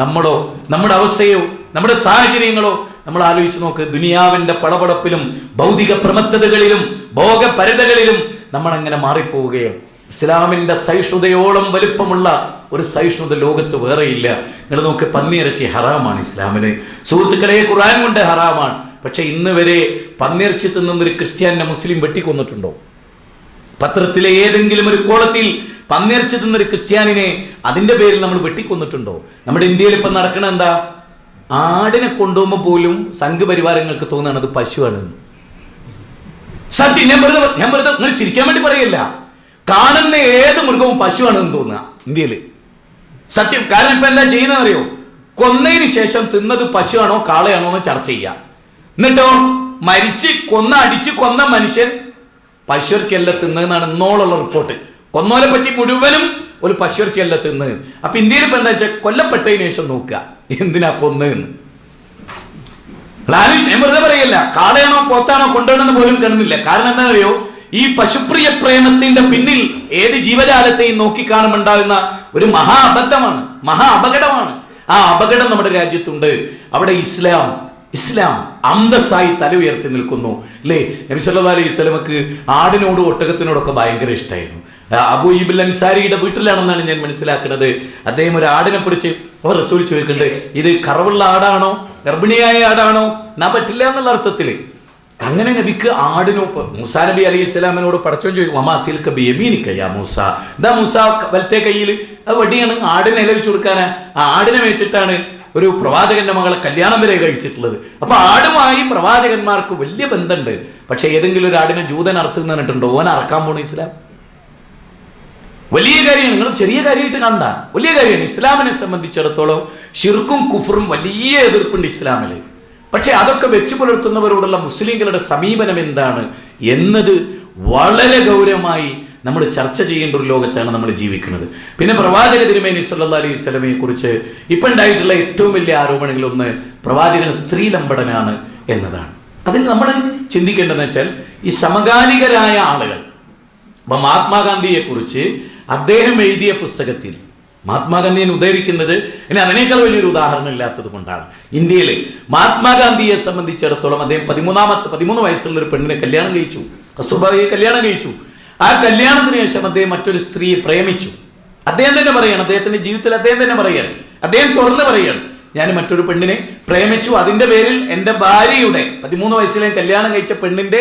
നമ്മളോ നമ്മുടെ അവസ്ഥയോ നമ്മുടെ സാഹചര്യങ്ങളോ നമ്മൾ ആലോചിച്ച് നോക്ക്. ദുനിയാവിന്റെ പടപടപ്പിലും ഭൗതിക പ്രമത്തതകളിലും ഭോഗപരിതകളിലും നമ്മളങ്ങനെ മാറിപ്പോവുകയാണ്. ഇസ്ലാമിന്റെ സഹിഷ്ണുതയോളം വലുപ്പമുള്ള ഒരു സഹിഷ്ണുത ലോകത്ത് വേറെയില്ല. നിങ്ങൾ നോക്ക്, പന്നിയിറച്ചി ഹറാമാണ് ഇസ്ലാമിന്. സുഹൃത്തുക്കളെ, ഖുർആൻ കൊണ്ട് ഹറാമാണ്. പക്ഷെ ഇന്ന് വരെ പന്നിയിറച്ചി തിന്നുന്നൊരു ക്രിസ്ത്യാനിനെ മുസ്ലിം വെട്ടിക്കൊന്നിട്ടുണ്ടോ? പത്രത്തിലെ ഏതെങ്കിലും ഒരു കോളത്തിൽ പന്നിയിറച്ചി തിന്നൊരു ക്രിസ്ത്യാനിനെ അതിന്റെ പേരിൽ നമ്മൾ വെട്ടിക്കൊന്നിട്ടുണ്ടോ? നമ്മുടെ ഇന്ത്യയിൽ ഇപ്പം നടക്കണ എന്താ? ആടിനെ കൊണ്ടുപോകുമ്പോൾ പോലും സംഘപരിവാരങ്ങൾക്ക് തോന്നുകയാണ് അത് പശുവാണ്. സത്യം, ഞാൻ വെറുതെ നിങ്ങൾ ചിരിക്കാൻ വേണ്ടി പറയല്ല. കാണുന്ന ഏത് മൃഗവും പശുവാണെന്ന് തോന്നുക ഇന്ത്യയിൽ. സത്യം. കാരണം ഇപ്പൊ എന്താ ചെയ്യുന്നത് അറിയോ? കൊന്നതിന് ശേഷം തിന്നത് പശുവാണോ കാളയാണോ എന്ന് ചർച്ച ചെയ്യാം. എന്നിട്ടോ അടിച്ച് കൊന്ന മനുഷ്യൻ പശുവിറച്ചിയല്ല തിന്നതെന്നാണ് ഇന്നോളുള്ള റിപ്പോർട്ട്. കൊന്നോലെ പറ്റി മുഴുവനും ഒരു പശുവിറച്ചിയല്ല തിന്നത്. അപ്പൊ ഇന്ത്യയിൽ ഇപ്പൊ എന്താ വെച്ചാൽ കൊല്ലപ്പെട്ടതിന് ശേഷം നോക്കുക എന്തിനാ കൊന്നതെന്ന്. ഞാൻ വെറുതെ പറയല്ല. കാളയാണോ പോത്താണോ കൊണ്ടുവരണമെന്ന് പോലും കാണുന്നില്ല. കാരണം എന്താ അറിയോ? ഈ പശുപ്രിയ പ്രേമത്തിന്റെ പിന്നിൽ ഏത് ജീവജാലത്തെയും നോക്കിക്കാണുമുണ്ടാകുന്ന ഒരു മഹാ അബദ്ധമാണ്, മഹാ അപകടമാണ്. ആ അപകടം നമ്മുടെ രാജ്യത്തുണ്ട്. അവിടെ ഇസ്ലാം അന്തസ്സായി തല ഉയർത്തി നിൽക്കുന്നു, അല്ലേ? നബി സല്ലല്ലാഹു അലൈഹി വസല്ലമക്ക് ആടിനോടും ഒട്ടകത്തിനോടൊക്കെ ഭയങ്കര ഇഷ്ടമായിരുന്നു. അബൂ അയ്യൂബ് അൻസാരിയുടെ വീട്ടിലാണെന്നാണ് ഞാൻ മനസ്സിലാക്കുന്നത്. അദ്ദേഹം ഒരു ആടിനെ പിടിച്ച് റസൂൽ ചോദിക്കുന്നുണ്ട്, ഇത് കറവുള്ള ആടാണോ ഗർഭിണിയായ ആടാണോ? എന്നാ പറ്റില്ല എന്നുള്ള അർത്ഥത്തിൽ. അങ്ങനെ നബിക്ക് ആടിനോട് മൂസാ നബി അലൈഹി സ്വലാമിനോട് പടച്ചോൻ ചോദിക്കും, അമ്മാ തിൽക ബിയമീനിക യാ മൂസ. ഇതാ മൂസ വലത്തെ കയ്യിൽ അത് വടിയാണ്, ആടിനെ ഇല വെച്ച് കൊടുക്കാനാ. ആ ആടിനെ വെച്ചിട്ടാണ് ഒരു പ്രവാചകന്റെ മകളെ കല്യാണം വരെ കഴിച്ചിട്ടുള്ളത്. അപ്പൊ ആടുമായി പ്രവാചകന്മാർക്ക് വലിയ ബന്ധമുണ്ട്. പക്ഷെ ഏതെങ്കിലും ഒരു ആടിനെ ജൂതൻ അറുത്തുന്നിട്ടുണ്ടോ? ഓൻ അറക്കാൻ പോണ ഇസ്ലാം വലിയ കാര്യമാണ്. നിങ്ങൾ ചെറിയ കാര്യമായിട്ട് കണ്ട വലിയ കാര്യമാണ്. ഇസ്ലാമിനെ സംബന്ധിച്ചിടത്തോളം ശിർക്കും കുഫറും വലിയ എതിർപ്പുണ്ട് ഇസ്ലാമില്. പക്ഷെ അതൊക്കെ വെച്ചു പുലർത്തുന്നവരോടുള്ള മുസ്ലിങ്ങളുടെ സമീപനം എന്താണ് എന്നത് വളരെ ഗൗരവമായി നമ്മൾ ചർച്ച ചെയ്യേണ്ട ഒരു ലോകത്താണ് നമ്മൾ ജീവിക്കുന്നത്. പിന്നെ പ്രവാചക തിരുമേനി സല്ലല്ലാഹു അലൈഹി വസല്ലമയെ കുറിച്ച് ഇപ്പം ഉണ്ടായിട്ടുള്ള ഏറ്റവും വലിയ ആരോപണങ്ങളിൽ ഒന്ന് പ്രവാചകൻ സ്ത്രീലമ്പടനാണ് എന്നതാണ്. അതിൽ നമ്മൾ ചിന്തിക്കേണ്ടതെന്ന് വെച്ചാൽ ഈ സമകാലികരായ ആളുകൾ, അപ്പം മഹാത്മാഗാന്ധിയെ കുറിച്ച് അദ്ദേഹം എഴുതിയ പുസ്തകത്തിൽ മഹാത്മാഗാന്ധിയെ ഉദ്ധരിക്കുന്നത് ഇനി അതിനേക്കാൾ വലിയൊരു ഉദാഹരണം ഇല്ലാത്തത് കൊണ്ടാണ്. ഇന്ത്യയിൽ മഹാത്മാഗാന്ധിയെ സംബന്ധിച്ചിടത്തോളം അദ്ദേഹം 13 വയസ്സുള്ള ഒരു പെണ്ണിനെ കല്യാണം കഴിച്ചു, കസ്തൂർബായെ കല്യാണം കഴിച്ചു. ആ കല്യാണത്തിന് ശേഷം അദ്ദേഹം മറ്റൊരു സ്ത്രീയെ പ്രേമിച്ചു. അദ്ദേഹം തന്നെ പറയാണ്, അദ്ദേഹത്തിന്റെ ജീവിതത്തിൽ അദ്ദേഹം തന്നെ പറയാണ്, അദ്ദേഹം തുറന്ന് പറയാണ്, ഞാൻ മറ്റൊരു പെണ്ണിനെ പ്രേമിച്ചു, അതിന്റെ പേരിൽ എൻ്റെ ഭാര്യയുടെ 13 വയസ്സിലെ കല്യാണം കഴിച്ച പെണ്ണിന്റെ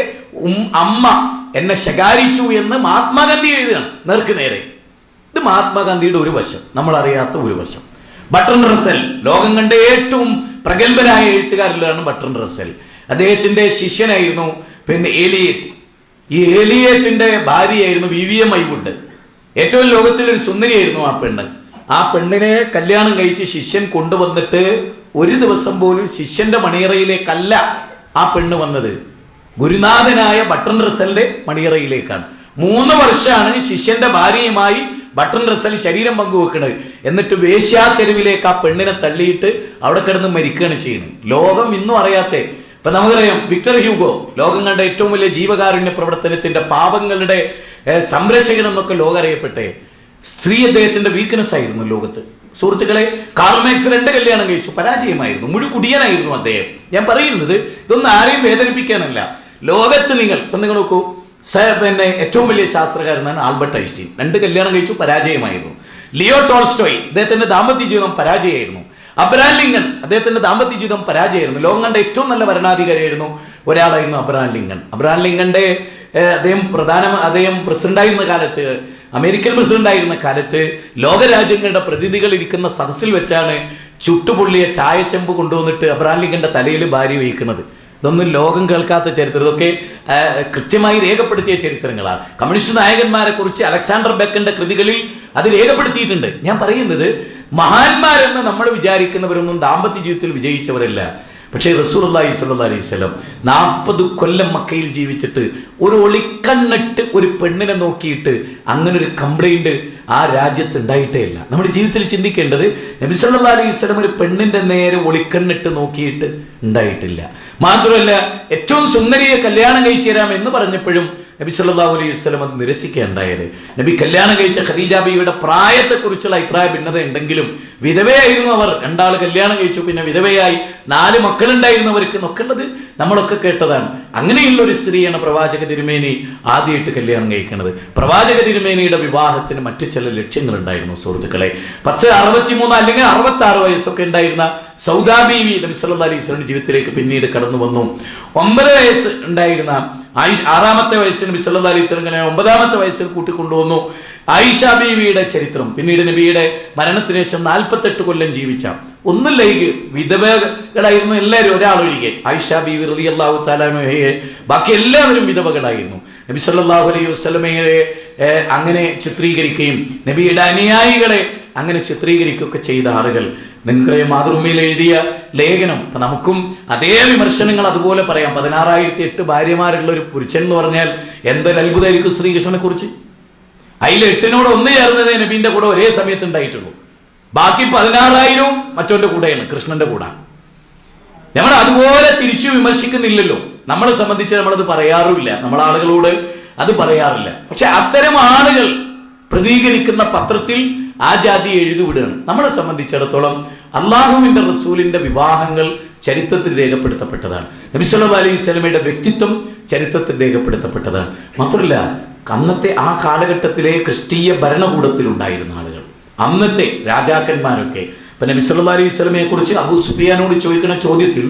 അമ്മ എന്നെ ശകാരിച്ചു എന്ന് മഹാത്മാഗാന്ധി എഴുതുകയാണ് നേർക്ക് നേരെ. ഇത് മഹാത്മാഗാന്ധിയുടെ ഒരു വശം, നമ്മൾ അറിയാത്ത ഒരു വശം. ബർട്രൻഡ് റസ്സൽ, ലോകം കണ്ട ഏറ്റവും പ്രഗത്ഭനായ എഴുത്തുകാരിലാണ് ബർട്രൻഡ് റസ്സൽ. അദ്ദേഹത്തിന്റെ ശിഷ്യനായിരുന്നു പിന്നെ എലിയറ്റ്. ഈ എലിയറ്റിന്റെ ഭാര്യയായിരുന്നു വിവിഎം ഐവുഡ്. ഏറ്റവും ലോകത്തിലൊരു സുന്ദരിയായിരുന്നു ആ പെണ്ണ്. ആ പെണ്ണിനെ കല്യാണം കഴിച്ച് ശിഷ്യൻ കൊണ്ടുവന്നിട്ട് ഒരു ദിവസം പോലും ശിഷ്യന്റെ മണിയറയിലേക്കല്ല ആ പെണ്ണ് വന്നത്, ഗുരുനാഥനായ ബർട്രൻഡ് റസ്സലിന്റെ മണിയറയിലേക്കാണ്. 3 വർഷമാണ് ശിഷ്യന്റെ ഭാര്യയുമായി ബർട്രൻഡ് റസ്സൽ ശരീരം പങ്കുവെക്കുന്നത്. എന്നിട്ട് വേശ്യാതെരുവിലേക്ക് ആ പെണ്ണിനെ തള്ളിയിട്ട് അവിടെ കിടന്ന് മരിക്കുകയാണ് ചെയ്യുന്നത്. ലോകം ഇന്നും അറിയാത്ത, ഇപ്പൊ നമുക്കറിയാം വിക്ടർ ഹ്യൂഗോ, ലോകം കണ്ട ഏറ്റവും വലിയ ജീവകാരുണ്യ പ്രവർത്തനത്തിന്റെ പാപങ്ങളുടെ സംരക്ഷകൻ എന്നൊക്കെ ലോകം അറിയപ്പെട്ടെ. സ്ത്രീ അദ്ദേഹത്തിന്റെ വീക്ക്നെസ് ആയിരുന്നു ലോകത്ത്. സുഹൃത്തുക്കളെ, കാർൽ മാർക്സ് 2 കല്യാണം കഴിച്ചു, പരാജയമായിരുന്നു, മുഴുകുടിയനായിരുന്നു അദ്ദേഹം. ഞാൻ പറയുന്നത് ഇതൊന്നും ആരെയും വേദനിപ്പിക്കാനല്ല. ലോകത്ത് നിങ്ങൾ നോക്കൂ, പിന്നെ ഏറ്റവും വലിയ ശാസ്ത്രകാരനാണ് ആൽബർട്ട് ഐൻസ്റ്റീൻ, 2 കല്യാണം കഴിച്ചു, പരാജയമായിരുന്നു. ലിയോ ടോൾസ്റ്റോയ്, അദ്ദേഹത്തിന്റെ ദാമ്പത്യ ജീവിതം പരാജയമായിരുന്നു. അബ്രഹാം ലിങ്കൺ, അദ്ദേഹത്തിന്റെ ദാമ്പത്യ ജീവിതം പരാജയമായിരുന്നു. ലോകം കണ്ട ഏറ്റവും നല്ല ഭരണാധികാരിയായിരുന്നു ഒരാളായിരുന്നു അബ്രഹാം ലിങ്കൺ. അബ്രഹാം ലിങ്കന്റെ അദ്ദേഹം പ്രസിഡന്റായിരുന്ന കാലത്ത്, അമേരിക്കൻ പ്രസിഡന്റായിരുന്ന കാലത്ത് ലോകരാജ്യങ്ങളുടെ പ്രതിനിധികൾ ഇരിക്കുന്ന സദസ്സിൽ വെച്ചാണ് ചുട്ടുപൊള്ളിയ ചായച്ചെമ്പ് കൊണ്ടുവന്നിട്ട് അബ്രഹാം ലിങ്കന്റെ തലയിൽ ഭാര്യ വയ്ക്കുന്നത്. ഇതൊന്നും ലോകം കേൾക്കാത്ത ചരിത്രം, ഇതൊക്കെ കൃത്യമായി രേഖപ്പെടുത്തിയ ചരിത്രങ്ങളാണ്. കമ്മ്യൂണിസ്റ്റ് നായകന്മാരെ കുറിച്ച് അലക്സാണ്ടർ ബെക്കന്റെ കൃതികളിൽ അത് രേഖപ്പെടുത്തിയിട്ടുണ്ട്. ഞാൻ പറയുന്നത് മഹാന്മാരെന്ന് നമ്മൾ വിചാരിക്കുന്നവരൊന്നും ദാമ്പത്യ ജീവിതത്തിൽ വിജയിച്ചവരല്ല. പക്ഷേ റസൂലുള്ളാഹി സ്വല്ലല്ലാഹു അലൈഹി വസല്ലം 40 കൊല്ലം മക്കയിൽ ജീവിച്ചിട്ട് ഒരു ഒളിക്കണ്ണിട്ട് ഒരു പെണ്ണിനെ നോക്കിയിട്ട് അങ്ങനെ ഒരു കംപ്ലൈന്റ് ആ രാജ്യത്ത് ഉണ്ടായിട്ടേ ഇല്ല. നമ്മുടെ ജീവിതത്തിൽ ചിന്തിക്കേണ്ടത് നബി സല്ലല്ലാഹു അലൈഹി വസല്ലം ഒരു പെണ്ണിന്റെ നേരെ ഒളിക്കണ്ണിട്ട് നോക്കിയിട്ട് ഉണ്ടായിട്ടില്ല. മാത്രമല്ല ഏറ്റവും സുന്ദരിയെ കല്യാണം കഴിച്ചു തരാം എന്ന് പറഞ്ഞപ്പോഴും നബി സല്ലല്ലാഹു അലൈഹി വസല്ലം അത് നിരസിക്കുകയുണ്ടായത്. നബി കല്യാണം കഴിച്ച ഖദീജ ബീവിയുടെ പ്രായത്തെക്കുറിച്ചുള്ള അഭിപ്രായ ഭിന്നത ഉണ്ടെങ്കിലും വിധവയായിരുന്നു അവർ. 2 ആൾ കല്യാണം കഴിച്ചു, പിന്നെ വിധവയായി, 4 മക്കളുണ്ടായിരുന്നവർക്ക് നോക്കേണ്ടത് നമ്മളൊക്കെ കേട്ടതാണ്. അങ്ങനെയുള്ള ഒരു സ്ത്രീയാണ് പ്രവാചക തിരുമേനി ആദ്യമായിട്ട് കല്യാണം കഴിക്കുന്നത്. പ്രവാചക തിരുമേനിയുടെ വിവാഹത്തിന് മറ്റു ചില ലക്ഷ്യങ്ങളുണ്ടായിരുന്നു സുഹൃത്തുക്കളെ. 63 അല്ലെങ്കിൽ 66 വയസ്സൊക്കെ ഉണ്ടായിരുന്ന സൗദാ ബീവി നബി സല്ലല്ലാഹു അലൈഹി വസല്ലം ജീവിതത്തിലേക്ക് പിന്നീട് കടന്നു വന്നു. 9 വയസ്സ് ഉണ്ടായിരുന്ന 6ാമത്തെ വയസ്സിൽ നബി സല്ലല്ലാഹു അലൈഹി വസല്ലം 9ാമത്തെ വയസ്സിൽ കൂട്ടിക്കൊണ്ടുവന്നു. ആയിഷ ബീവിയുടെ ചരിത്രം, പിന്നീട് നബിയുടെ മരണത്തിന് ശേഷം 48 കൊല്ലം ജീവിച്ച ഒന്നുമില്ല വിധവകളായിരുന്നു എല്ലാവരും, ഒരാളൊഴികെ ആയിഷ ബീവി റളിയല്ലാഹു തആല അൻഹയെ, ബാക്കി എല്ലാവരും വിധവകളായിരുന്നു. നബി സല്ലല്ലാഹു അലൈഹി വസല്ലമയെ അങ്ങനെ ചിത്രീകരിക്കുകയും നബിയുടെ അനുയായികളെ അങ്ങനെ ചിത്രീകരിക്കുകയൊക്കെ ചെയ്ത ആളുകൾ. നിങ്ങൾക്കറിയാം മാതൃഭൂമിയിൽ എഴുതിയ ലേഖനം. അപ്പം നമുക്കും അതേ വിമർശനങ്ങൾ അതുപോലെ പറയാം. 16,008 ഭാര്യമാരുള്ള ഒരു പുരുഷൻ എന്ന് പറഞ്ഞാൽ എന്തൊരു അത്ഭുതമായിരിക്കും ശ്രീകൃഷ്ണനെ കുറിച്ച്. അതിൽ 8നോട് 1 ചേർന്നതേ നബീന്റെ കൂടെ ഒരേ സമയത്ത് ഉണ്ടായിട്ടുള്ളൂ. ബാക്കി 16,000 മറ്റോന്റെ കൂടെയാണ്, കൃഷ്ണന്റെ കൂടെ. നമ്മൾ അതുപോലെ തിരിച്ചു വിമർശിക്കുന്നില്ലല്ലോ. നമ്മളെ സംബന്ധിച്ച് നമ്മളത് പറയാറില്ല, നമ്മളാളുകളോട് അത് പറയാറില്ല. പക്ഷെ അത്തരം ആളുകൾ പ്രതികരിക്കുന്ന പത്രത്തിൽ ആ ജാതി എഴുതിവിടുകയാണ്. നമ്മളെ സംബന്ധിച്ചിടത്തോളം അള്ളാഹുവിന്റെ റസൂലിന്റെ വിവാഹങ്ങൾ ചരിത്രത്തിൽ രേഖപ്പെടുത്തപ്പെട്ടതാണ്. നബി സല്ലല്ലാഹു അലൈഹി വസല്ലമയുടെ വ്യക്തിത്വം ചരിത്രത്തിൽ രേഖപ്പെടുത്തപ്പെട്ടതാണ്. മാത്രമല്ല, അന്നത്തെ ആ കാലഘട്ടത്തിലെ ക്രിസ്തീയ ഭരണകൂടത്തിലുണ്ടായിരുന്ന ആളുകൾ, അന്നത്തെ രാജാക്കന്മാരൊക്കെ, ഇപ്പൊ നബി സല്ലല്ലാഹു അലൈഹി വസല്ലമയെ കുറിച്ച് അബൂ സുഫിയാനോട് ചോദിക്കുന്ന ചോദ്യത്തിൽ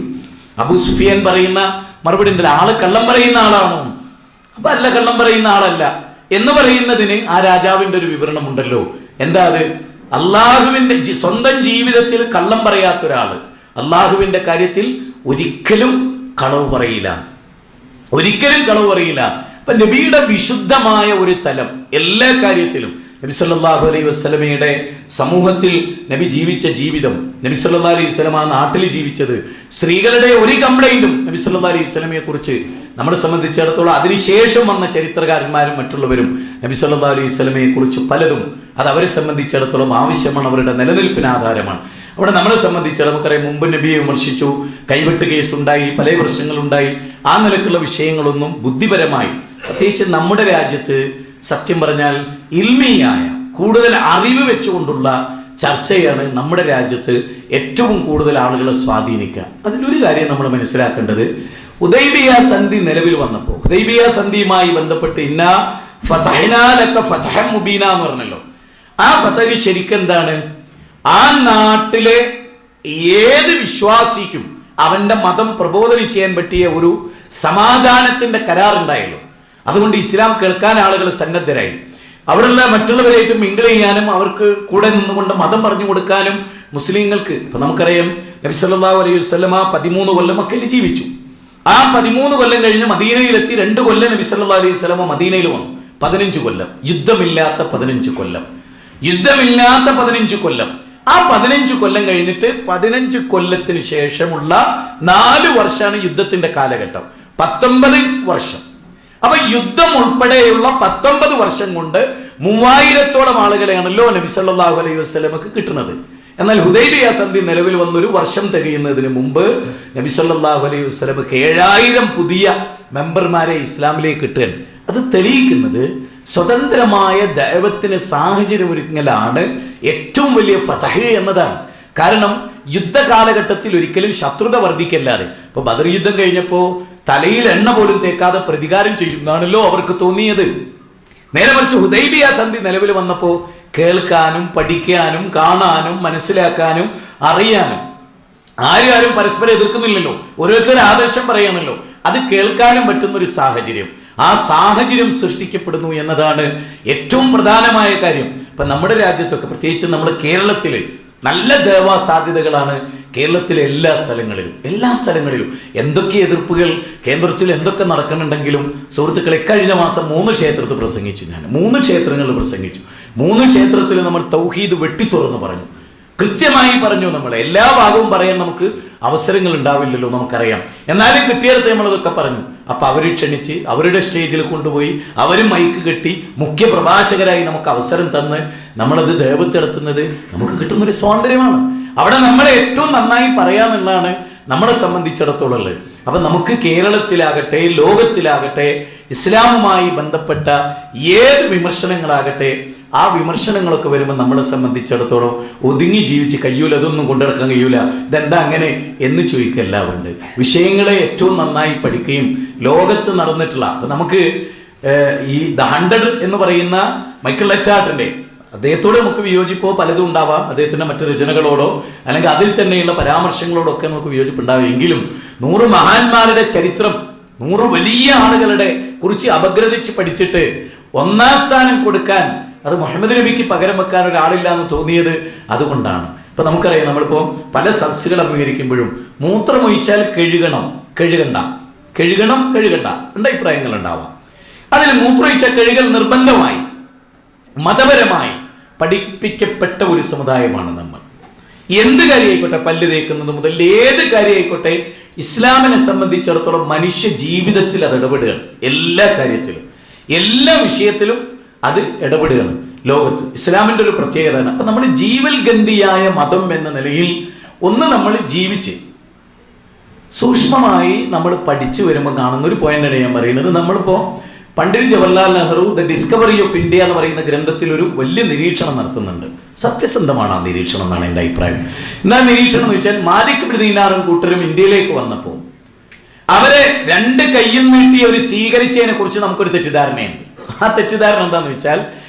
അബൂ സുഫിയാൻ പറയുന്ന മറുപടി ഉണ്ടല്ലോ, ആള് കള്ളം പറയുന്ന ആളാണോ? അപ്പൊ അല്ല, കള്ളം പറയുന്ന ആളല്ല എന്ന് പറയുന്നതിന് ആ രാജാവിന്റെ ഒരു വിവരണമുണ്ടല്ലോ. എന്താ അത്? അള്ളാഹുവിന്റെ സ്വന്തം ജീവിതത്തിൽ കള്ളം പറയാത്ത ഒരാള് അള്ളാഹുവിന്റെ കാര്യത്തിൽ ഒരിക്കലും കളവ് പറയില്ല, ഒരിക്കലും കളവ് പറയില്ല. അപ്പൊ നബിയുടെ വിശുദ്ധമായ ഒരു തലം എല്ലാ കാര്യത്തിലും. നബി സല്ലല്ലാഹു അലൈഹി വസല്ലമയുടെ സമൂഹത്തിൽ നബി ജീവിച്ച ജീവിതം, നബി സല്ലല്ലാഹു അലൈഹി വസല്ലമ ആ നാട്ടിൽ ജീവിച്ചത്, സ്ത്രീകളുടെ ഒരു കംപ്ലൈന്റും നബി സല്ലല്ലാഹു അലൈഹി വസല്ലമയെ കുറിച്ച് നമ്മളെ സംബന്ധിച്ചിടത്തോളം അതിനുശേഷം വന്ന ചരിത്രകാരന്മാരും മറ്റുള്ളവരും നബി സല്ലല്ലാഹു അലൈഹി വസല്ലമയെ കുറിച്ച് പലതും അത് അവരെ സംബന്ധിച്ചിടത്തോളം ആവശ്യമാണ്, അവരുടെ നിലനിൽപ്പിന് ആധാരമാണ്. അവിടെ നമ്മളെ സംബന്ധിച്ച് നമുക്കറിയാം, മുമ്പ് നബിയെ വിമർശിച്ചു, കൈവെട്ട് കേസുണ്ടായി, പല പ്രശ്നങ്ങളുണ്ടായി. ആ നിലക്കുള്ള വിഷയങ്ങളൊന്നും ബുദ്ധിപരമായി, പ്രത്യേകിച്ച് നമ്മുടെ രാജ്യത്ത് സത്യം പറഞ്ഞാൽ ഇൽമിയായ കൂടുതൽ അറിവ് വെച്ചുകൊണ്ടുള്ള ചർച്ചയാണ് നമ്മുടെ രാജ്യത്ത് ഏറ്റവും കൂടുതൽ ആളുകളെ സ്വാധീനിക്കുക. അതിലൊരു കാര്യം നമ്മൾ മനസ്സിലാക്കേണ്ടത്, ഹുദൈബിയ സന്ധി നിലവിൽ വന്നപ്പോൾ ഹുദൈബിയ സന്ധിയുമായി ബന്ധപ്പെട്ട് ഇന്നാ ഫതഹ്നാ ലക ഫതഹൻ മുബീന എന്ന് പറഞ്ഞല്ലോ. ആ ഫതഹ് ശരിക്കും എന്താണ്? ആ നാട്ടിലെ ഏത് വിശ്വാസിക്കും അവന്റെ മതം പ്രബോധനം ചെയ്യാൻ പറ്റിയ ഒരു സമാധാനത്തിന്റെ കരാറുണ്ടായല്ലോ. അതുകൊണ്ട് ഇസ്ലാം കേൾക്കാൻ ആളുകൾ സന്നദ്ധരായി. അവിടെയുള്ള മറ്റുള്ളവരായിട്ട് മിങ്കിൾ ചെയ്യാനും അവർക്ക് കൂടെ നിന്നുകൊണ്ട് മതം പറഞ്ഞു കൊടുക്കാനും മുസ്ലിങ്ങൾക്ക്. ഇപ്പൊ നമുക്കറിയാം, നബി സല്ലല്ലാഹു അലൈഹി വസല്ലമ 13 കൊല്ലം മക്കയിൽ ജീവിച്ചു. ആ 13 കൊല്ലം കഴിഞ്ഞ് മദീനയിലെത്തി. 2 കൊല്ലം നബി സല്ലല്ലാഹു അലൈഹി വസല്ലമ മദീനയിൽ വന്നു. 15 കൊല്ലം യുദ്ധമില്ലാത്ത 15 കൊല്ലം, യുദ്ധമില്ലാത്ത 15 കൊല്ലം. ആ 15 കൊല്ലം കഴിഞ്ഞിട്ട് 15 കൊല്ലത്തിന് ശേഷമുള്ള 4 വർഷമാണ് യുദ്ധത്തിന്റെ കാലഘട്ടം. 19 വർഷം. അപ്പൊ യുദ്ധം ഉൾപ്പെടെയുള്ള 19 വർഷം കൊണ്ട് 3000-ഓളം ആളുകളെയാണല്ലോ നബി സല്ലല്ലാഹു അലൈഹി വസല്ലമക്ക് കിട്ടുന്നത്. എന്നാൽ ഹുദൈബിയ സന്ധി നിലവിൽ വന്നൊരു വർഷം തികയുന്നതിന് മുമ്പ് നബി സല്ലല്ലാഹു അലൈഹി വസല്ലമക്ക് 7000 പുതിയ മെമ്പർമാരെ ഇസ്ലാമിലേക്ക് കിട്ടുകയാണ്. അത് തെളിയിക്കുന്നത് സ്വതന്ത്രമായ ദഅവത്തിന് സാഹചര്യമൊരുങ്ങലാണ് ഏറ്റവും വലിയ ഫതഹ് എന്നതാണ്. കാരണം യുദ്ധകാലഘട്ടത്തിൽ ഒരിക്കലും ശത്രുത വർദ്ധിക്കല്ലാതെ, ഇപ്പൊ ബദർ യുദ്ധം കഴിഞ്ഞപ്പോൾ തലയിൽ എണ്ണ പോലും തേക്കാതെ പ്രതികാരം ചെയ്യുന്നതാണല്ലോ അവർക്ക് തോന്നിയത്. നേരെ മറിച്ച് ഹുദൈബിയ സന്ധി നിലവിൽ വന്നപ്പോൾ കേൾക്കാനും പഠിക്കാനും കാണാനും മനസ്സിലാക്കാനും അറിയാനും ആരും പരസ്പരം എതിർക്കുന്നില്ലല്ലോ, ഓരോരുത്തരും ആദർശം പറയാണല്ലോ. അത് കേൾക്കാനും പറ്റുന്ന ഒരു സാഹചര്യം, ആ സാഹചര്യം സൃഷ്ടിക്കപ്പെടുന്നു എന്നതാണ് ഏറ്റവും പ്രധാനമായ കാര്യം. ഇപ്പൊ നമ്മുടെ രാജ്യത്തൊക്കെ, പ്രത്യേകിച്ച് നമ്മുടെ കേരളത്തിൽ നല്ല ദേവാ സാധ്യതകളാണ്. കേരളത്തിലെ എല്ലാ സ്ഥലങ്ങളിലും എന്തൊക്കെ എതിർപ്പുകൾ കേന്ദ്രത്തിൽ എന്തൊക്കെ നടക്കുന്നുണ്ടെങ്കിലും സുഹൃത്തുക്കളെ, കഴിഞ്ഞ മാസം 3 ക്ഷേത്രത്തിൽ പ്രസംഗിച്ചു. ഞാൻ 3 ക്ഷേത്രങ്ങളിൽ പ്രസംഗിച്ചു. 3 ക്ഷേത്രത്തിൽ നമ്മൾ തൗഹീദ് വെട്ടിത്തുറന്ന് പറഞ്ഞു, കൃത്യമായി പറഞ്ഞു. നമ്മൾ എല്ലാ ഭാഗവും പറയാൻ നമുക്ക് അവസരങ്ങൾ ഉണ്ടാവില്ലല്ലോ, നമുക്കറിയാം. എന്നാലും കിട്ടിയെടുത്ത് നമ്മളതൊക്കെ പറഞ്ഞു. അപ്പൊ അവരെ ക്ഷണിച്ച് അവരുടെ സ്റ്റേജിൽ കൊണ്ടുപോയി അവരും മൈക്ക് കെട്ടി മുഖ്യ പ്രഭാഷകരായി നമുക്ക് അവസരം തന്ന് നമ്മളത് ദേവത്തെടുത്തുന്നത് നമുക്ക് കിട്ടുന്നൊരു സ്വാതന്ത്ര്യമാണ്. അവിടെ നമ്മളെ ഏറ്റവും നന്നായി പറയാന്നുള്ളതാണ് നമ്മളെ സംബന്ധിച്ചിടത്തോളം ഉള്ളത്. അപ്പം നമുക്ക് കേരളത്തിലാകട്ടെ ലോകത്തിലാകട്ടെ ഇസ്ലാമുമായി ബന്ധപ്പെട്ട ഏത് വിമർശനങ്ങളാകട്ടെ ആ വിമർശനങ്ങളൊക്കെ വരുമ്പോൾ നമ്മളെ സംബന്ധിച്ചിടത്തോളം ഒതുങ്ങി ജീവിച്ച് കഴിയൂല, അതൊന്നും കൊണ്ടുനടക്കാൻ കഴിയൂല, ഇതെന്താ അങ്ങനെ എന്ന് ചോദിക്കല്ല വേണ്ട. വിഷയങ്ങളെ ഏറ്റവും നന്നായി പഠിക്കുകയും ലോകത്ത് നടന്നിട്ടുള്ള, അപ്പം നമുക്ക് ഈ ദ 100 എന്ന് പറയുന്ന മൈക്കിൾ എച്ചാർട്ടിൻ്റെ, അദ്ദേഹത്തോട് നമുക്ക് വിയോജിപ്പോ പലതും ഉണ്ടാവാം, അദ്ദേഹത്തിൻ്റെ മറ്റു രചനകളോടോ അല്ലെങ്കിൽ അതിൽ തന്നെയുള്ള പരാമർശങ്ങളോടോ ഒക്കെ നമുക്ക് വിയോജിപ്പുണ്ടാവും. എങ്കിലും 100 മഹാന്മാരുടെ ചരിത്രം, 100 വലിയ ആളുകളുടെ കുറിച്ച് അപഗ്രഥിച്ച് പഠിച്ചിട്ട് 1ാം സ്ഥാനം കൊടുക്കാൻ, അത് മുഹമ്മദ് നബിക്ക് പകരം വെക്കാൻ ഒരാളില്ല എന്ന് തോന്നിയത് അതുകൊണ്ടാണ്. ഇപ്പം നമുക്കറിയാം, നമ്മളിപ്പോൾ പല സദസ്സുകൾ അഭിമുഖീകരിക്കുമ്പോഴും മൂത്രമൊഴിച്ചാൽ കഴുകണ്ട രണ്ട് അഭിപ്രായങ്ങൾ ഉണ്ടാവാം. അതിൽ മൂത്രമൊഴിച്ചാൽ കഴുകൽ നിർബന്ധമായി മതപരമായി പഠിപ്പിക്കപ്പെട്ട ഒരു സമുദായമാണ് നമ്മൾ. എന്ത് കാര്യമായിക്കോട്ടെ, പല്ല് തേക്കുന്നത് മുതൽ ഏത് കാര്യമായിക്കോട്ടെ, ഇസ്ലാമിനെ സംബന്ധിച്ചിടത്തോളം മനുഷ്യ ജീവിതത്തിൽ അത് ഇടപെടുകയാണ്. എല്ലാ കാര്യത്തിലും എല്ലാ വിഷയത്തിലും അത് ഇടപെടുകയാണ്. ലോകത്ത് ഇസ്ലാമിൻ്റെ ഒരു പ്രത്യേകതയാണ്. അപ്പം നമ്മൾ ജീവൽഗന്ധിയായ മതം എന്ന നിലയിൽ ഒന്ന് നമ്മൾ ജീവിച്ച് സൂക്ഷ്മമായി നമ്മൾ പഠിച്ചു വരുമ്പോൾ കാണുന്ന ഒരു പോയിന്റാണ് ഞാൻ പറയുന്നത്. നമ്മളിപ്പോൾ Pandit Jawaharlal Nehru the discovery of India എന്ന് പറയുന്ന ഗ്രന്ഥത്തിൽ ഒരു വലിയ നിരീക്ഷണം നടത്തുന്നുണ്ട്. സത്യസന്ധമാണ് ആ നിരീക്ഷണം എന്നാണ് എൻ്റെ അഭിപ്രായം. എന്താ നിരീക്ഷണം എന്ന് വെച്ചാൽ, മാലിക് ബിൻ ദീനാറും കൂട്ടരും ഇന്ത്യയിലേക്ക് വന്നപ്പോൾ അവരെ 2 കൈയും നീട്ടി അവർ സ്വീകരിച്ചതിനെ കുറിച്ച് നമുക്കൊരു തെറ്റിദ്ധാരണയുണ്ട്. ആ തെറ്റിദ്ധാരണ എന്താണെന്ന് വെച്ചാൽ,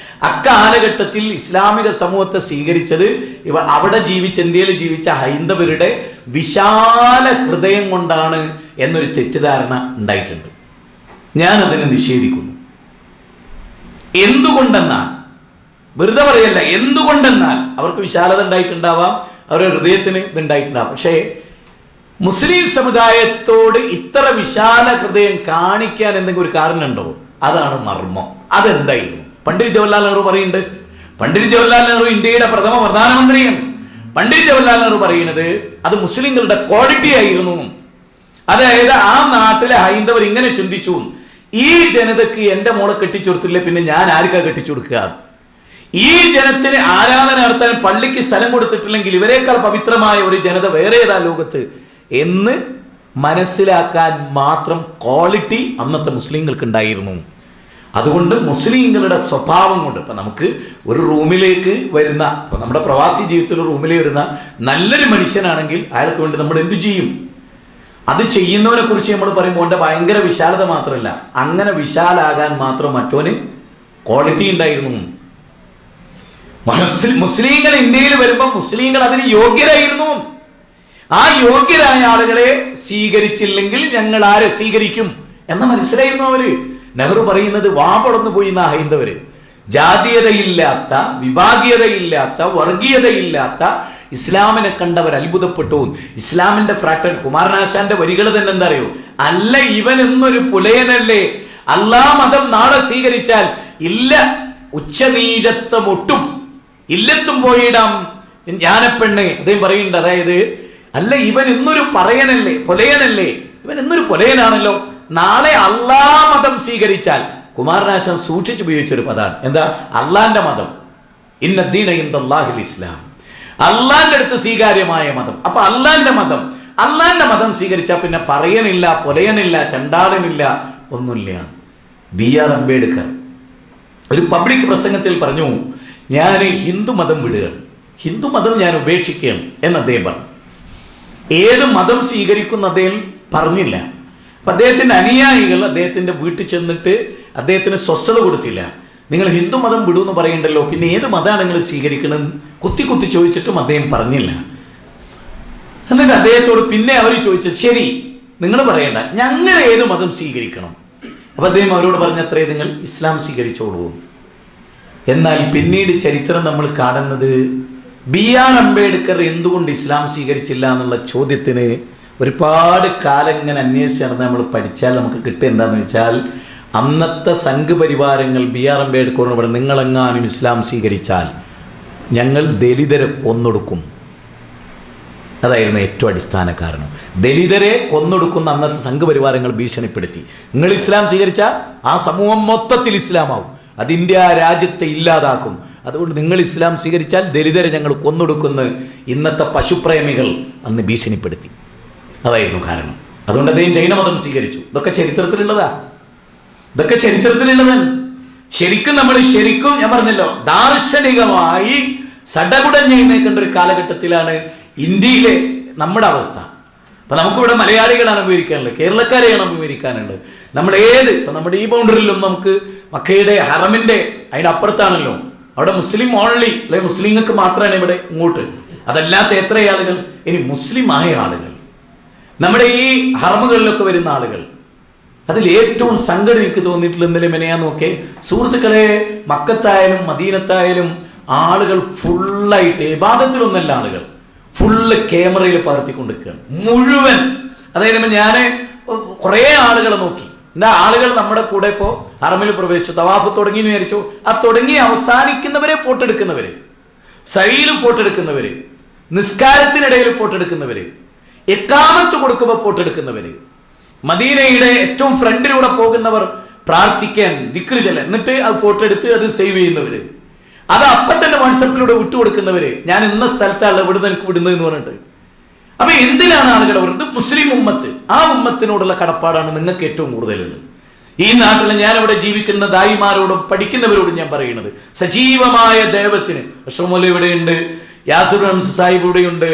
അക്കാലഘട്ടത്തിൽ ഇസ്ലാമിക സമൂഹത്തെ സ്വീകരിച്ചത് അവിടെ ഇന്ത്യയിൽ ജീവിച്ച ഹൈന്ദവരുടെ വിശാല ഹൃദയം കൊണ്ടാണ് എന്നൊരു തെറ്റിദ്ധാരണ ഉണ്ടായിട്ടുണ്ട്. ഞാനതിനെ നിഷേധിക്കുന്നു. എന്തുകൊണ്ടെന്നാൽ, വെറുതെ പറയല്ല, എന്തുകൊണ്ടെന്നാൽ അവർക്ക് വിശാലത ഉണ്ടായിട്ടുണ്ടാവാം, അവരുടെ ഹൃദയത്തിന് ഇതുണ്ടായിട്ടുണ്ടാവാം. പക്ഷേ മുസ്ലിം സമുദായത്തോട് ഇത്ര വിശാല ഹൃദയം കാണിക്കാൻ എന്തെങ്കിലും ഒരു കാരണമുണ്ടോ? അതാണ് മർമ്മം. അതെന്തായിരുന്നു? പണ്ഡിറ്റ് ജവഹർലാൽ നെഹ്റു പറയുന്നുണ്ട്. പണ്ഡിറ്റ് ജവഹർലാൽ നെഹ്റു ഇന്ത്യയുടെ പ്രഥമ പ്രധാനമന്ത്രിയാണ്. പണ്ഡിറ്റ് ജവഹർലാൽ നെഹ്റു പറയുന്നത് അത് മുസ്ലിങ്ങളുടെ ക്വാളിറ്റി ആയിരുന്നു. അതായത് ആ നാട്ടിലെ ഹൈന്ദവർ ഇങ്ങനെ ചിന്തിച്ചു, ഈ ജനതയ്ക്ക് എൻ്റെ മോളെ കെട്ടിച്ചു കൊടുത്തില്ല, പിന്നെ ഞാൻ ആർക്കാ കെട്ടിച്ചു കൊടുക്കുക? ഈ ജനത്തിന് ആരാധന നടത്താൻ പള്ളിക്ക് സ്ഥലം കൊടുത്തിട്ടില്ലെങ്കിൽ ഇവരെക്കാൾ പവിത്രമായ ഒരു ജനത വേറെ ഏതാ ലോകത്ത് എന്ന് മനസ്സിലാക്കാൻ മാത്രം ക്വാളിറ്റി അന്നത്തെ മുസ്ലിങ്ങൾക്ക് ഉണ്ടായിരുന്നു. അതുകൊണ്ട് മുസ്ലിങ്ങളുടെ സ്വഭാവം കൊണ്ട് ഇപ്പം നമുക്ക് ഒരു റൂമിലേക്ക് വരുന്ന, ഇപ്പം നമ്മുടെ പ്രവാസി ജീവിതത്തിൽ ഒരു റൂമിലേക്ക് വരുന്ന നല്ലൊരു മനുഷ്യനാണെങ്കിൽ അയാൾക്ക് വേണ്ടി നമ്മൾ എന്തു ചെയ്യും? അത് ചെയ്യുന്നവനെ കുറിച്ച് നമ്മൾ പറയുമ്പോൾ അവൻ്റെ ഭയങ്കര വിശാലത മാത്രമല്ല, അങ്ങനെ വിശാലാകാൻ മാത്രം മറ്റോന് ക്വാളിറ്റി ഉണ്ടായിരുന്നു. മുസ്ലിങ്ങൾ ഇന്ത്യയിൽ വരുമ്പോൾ മുസ്ലിങ്ങൾ അതിന് യോഗ്യരായിരുന്നു. ആ യോഗ്യരായ ആളുകളെ സ്വീകരിച്ചില്ലെങ്കിൽ ഞങ്ങൾ ആരെ സ്വീകരിക്കും എന്ന മനസ്സിലായിരുന്നു അവര്. നെഹ്റു പറയുന്നത് വാപടന്നു പോയി എന്നാ ഹൈന്ദവര്. ജാതീയതയില്ലാത്ത, വിഭാഗീയതയില്ലാത്ത, വർഗീയതയില്ലാത്ത ഇസ്ലാമിനെ കണ്ടവർ അത്ഭുതപ്പെട്ടു. ഇസ്ലാമിന്റെ ഫ്രാക്ടർ കുമാരനാശാന്റെ വരികൾ തന്നെ എന്താ അറിയോ? അല്ല ഇവൻ എന്നൊരു പുലയനല്ലേ, അല്ലാ മതം നാളെ സ്വീകരിച്ചാൽ ഇല്ല ഉച്ചനീചത്വമൊട്ടും ഇല്ലത്തും പോയിടാം ജ്ഞാനപ്പെണ്ണ്. അദ്ദേഹം പറയുന്നുണ്ട്, അതായത് അല്ല ഇവൻ എന്നൊരു പുലയനല്ലേ, ഇവൻ എന്നൊരു പുലയനാണല്ലോ, നാളെ അല്ലാ മതം സ്വീകരിച്ചാൽ. കുമാരനാശാൻ സൂക്ഷിച്ചുപയോഗിച്ചൊരു പദമാണ്. എന്താ? അള്ളാന്റെ മതം. ഇന്ന ദീന ഇൻദല്ലാഹിൽ ഇസ്ലാം, അള്ളാന്റെ അടുത്ത് സ്വീകാര്യമായ മതം. അപ്പൊ അള്ളാന്റെ മതം സ്വീകരിച്ചാൽ പിന്നെ പറയനില്ല, പൊലയനില്ല, ചണ്ടാടനില്ല, ഒന്നുമില്ല. BR അംബേദ്കർ ഒരു പബ്ലിക് പ്രസംഗത്തിൽ പറഞ്ഞു, ഞാൻ ഹിന്ദു മതം വിടുകയാണ്, ഹിന്ദു മതം ഞാൻ ഉപേക്ഷിക്കുകയാണ് എന്ന് അദ്ദേഹം പറഞ്ഞു. ഏത് മതം സ്വീകരിക്കുന്ന അദ്ദേഹം പറഞ്ഞില്ല. അപ്പം അദ്ദേഹത്തിൻ്റെ അനുയായികൾ അദ്ദേഹത്തിൻ്റെ വീട്ടിൽ ചെന്നിട്ട് അദ്ദേഹത്തിന് സ്വസ്ഥത കൊടുത്തില്ല. നിങ്ങൾ ഹിന്ദു മതം വിടുമെന്ന് പറയണ്ടല്ലോ, പിന്നെ ഏത് മതമാണ് നിങ്ങൾ സ്വീകരിക്കണം കുത്തി ചോദിച്ചിട്ടും അദ്ദേഹം പറഞ്ഞില്ല. എന്നിട്ട് അദ്ദേഹത്തോട് പിന്നെ അവർ ചോദിച്ചത്, ശരി നിങ്ങൾ പറയണ്ട, ഞങ്ങൾ ഏത് മതം സ്വീകരിക്കണം? അപ്പം അദ്ദേഹം അവരോട് പറഞ്ഞത്രേ, നിങ്ങൾ ഇസ്ലാം സ്വീകരിച്ചോളൂ. എന്നാൽ പിന്നീട് ചരിത്രം നമ്മൾ കാണുന്നത് BR അംബേദ്കർ എന്തുകൊണ്ട് ഇസ്ലാം സ്വീകരിച്ചില്ല എന്നുള്ള ചോദ്യത്തിന് ഒരുപാട് കാലം ഇങ്ങനെ അന്വേഷിച്ച് നടന്ന് നമ്മൾ പഠിച്ചാൽ നമുക്ക് കിട്ടുക എന്താണെന്ന് വെച്ചാൽ, അന്നത്തെ സംഘപരിവാരങ്ങൾ BR അംബേദ്കറിനോട് പറഞ്ഞു, നിങ്ങളെങ്ങാനും ഇസ്ലാം സ്വീകരിച്ചാൽ ഞങ്ങൾ ദലിതരെ കൊന്നൊടുക്കും. അതായിരുന്നു ഏറ്റവും അടിസ്ഥാന കാരണം. ദലിതരെ കൊന്നൊടുക്കുന്ന അന്നത്തെ സംഘപരിവാരങ്ങൾ ഭീഷണിപ്പെടുത്തി. നിങ്ങൾ ഇസ്ലാം സ്വീകരിച്ചാൽ ആ സമൂഹം മൊത്തത്തിൽ ഇസ്ലാമാവും, അത് ഇന്ത്യ രാജ്യത്തെ ഇല്ലാതാക്കും. അതുകൊണ്ട് നിങ്ങൾ ഇസ്ലാം സ്വീകരിച്ചാൽ ദലിതരെ ഞങ്ങൾ കൊന്നൊടുക്കുന്ന ഇന്നത്തെ പശുപ്രേമികൾ അന്ന് ഭീഷണിപ്പെടുത്തി. അതായിരുന്നു കാരണം. അതുകൊണ്ട് അദ്ദേഹം ജൈനമതം സ്വീകരിച്ചു. ഇതൊക്കെ ചരിത്രത്തിലുള്ളതാ, ഇതൊക്കെ ചരിത്രത്തിലുള്ളതാണ്. ശരിക്കും നമ്മൾ ഞാൻ പറഞ്ഞല്ലോ, ദാർശനികമായി സടകുടഞ്ഞ് എഴുന്നേക്കേണ്ട ഒരു കാലഘട്ടത്തിലാണ് ഇന്ത്യയിലെ നമ്മുടെ അവസ്ഥ. അപ്പൊ നമുക്കിവിടെ മലയാളികളാണ് അഭിമുഖീകരിക്കാനുള്ളത്, കേരളക്കാരെയാണ് അഭിമുഖീകരിക്കാനുള്ളത്. ഇപ്പൊ നമ്മുടെ ഈ ബൗണ്ടറിയിലൊന്നും നമുക്ക് മക്കയുടെ ഹറമിന്റെ അതിന്റെ അപ്പുറത്താണല്ലോ, അവിടെ മുസ്ലിം ഓൺലി, അല്ലെ മുസ്ലിങ്ങൾക്ക് മാത്രമാണ് ഇവിടെ ഇങ്ങോട്ട്. അതല്ലാത്ത എത്ര ആളുകൾ, ഇനി മുസ്ലിം ആയ ആളുകൾ, നമ്മുടെ ഈ ഹറമുകളിലൊക്കെ വരുന്ന ആളുകൾ, അതിൽ ഏറ്റവും സങ്കടം എനിക്ക് തോന്നിയിട്ടുള്ള ഇന്നലെ മെനയാന്നൊക്കെ സുഹൃത്തുക്കളെ, മക്കത്തായാലും മദീനത്തായാലും ആളുകൾ ഫുള്ളായിട്ട് ഇബാദത്തിലൊന്നല്ല, ആളുകൾ ഫുള്ള് ക്യാമറയിൽ പകർത്തിക്കൊണ്ടിരിക്കുകയാണ് മുഴുവൻ. അതായത് ഞാൻ കുറേ ആളുകളെ നോക്കി, എന്താ ആളുകൾ നമ്മുടെ കൂടെ ഇപ്പോൾ ഹറമിൽ പ്രവേശിച്ചു, തവാഫ് തുടങ്ങി എന്ന് വിചാരിച്ചു, ആ തുടങ്ങി അവസാനിക്കുന്നവരെ ഫോട്ടോ എടുക്കുന്നവര്, സൈയിൽ ഫോട്ടോ എടുക്കുന്നവര്, നിസ്കാരത്തിനിടയിൽ ഫോട്ടോ എടുക്കുന്നവര്, ഇഖാമത്ത് കൊടുക്കുമ്പോൾ ഫോട്ടോ എടുക്കുന്നവര്, മദീനയുടെ ഏറ്റവും ഫ്രണ്ടിലൂടെ പോകുന്നവർ പ്രാർത്ഥിക്കാൻ ദിക്ർ ചൊല്ലാൻ, എന്നിട്ട് അത് ഫോട്ടോ എടുത്ത് അത് സേവ് ചെയ്യുന്നവര്, അത് അപ്പം തന്നെ വാട്സപ്പിലൂടെ വിട്ടുകൊടുക്കുന്നവര്, ഞാൻ ഇന്ന സ്ഥലത്താണ് വിടുന്നത് എന്ന് പറഞ്ഞിട്ട്. അപ്പൊ എന്തിനാണ് ആളുകൾ ഇത് മുസ്ലിം ഉമ്മത്ത്, ആ ഉമ്മത്തിനോടുള്ള കടപ്പാടാണ് നിങ്ങൾക്ക് ഏറ്റവും കൂടുതലുള്ളത്. ഈ നാട്ടിൽ ഞാനിവിടെ ജീവിക്കുന്ന ദായിമാരോടും പഠിക്കുന്നവരോടും ഞാൻ പറയുന്നത്, സജീവമായ ദൈവത്തിന് അഷ്റഫ് ഇവിടെയുണ്ട്, യാസുർ ഹംസ സാഹിബ് ഇവിടെയുണ്ട്,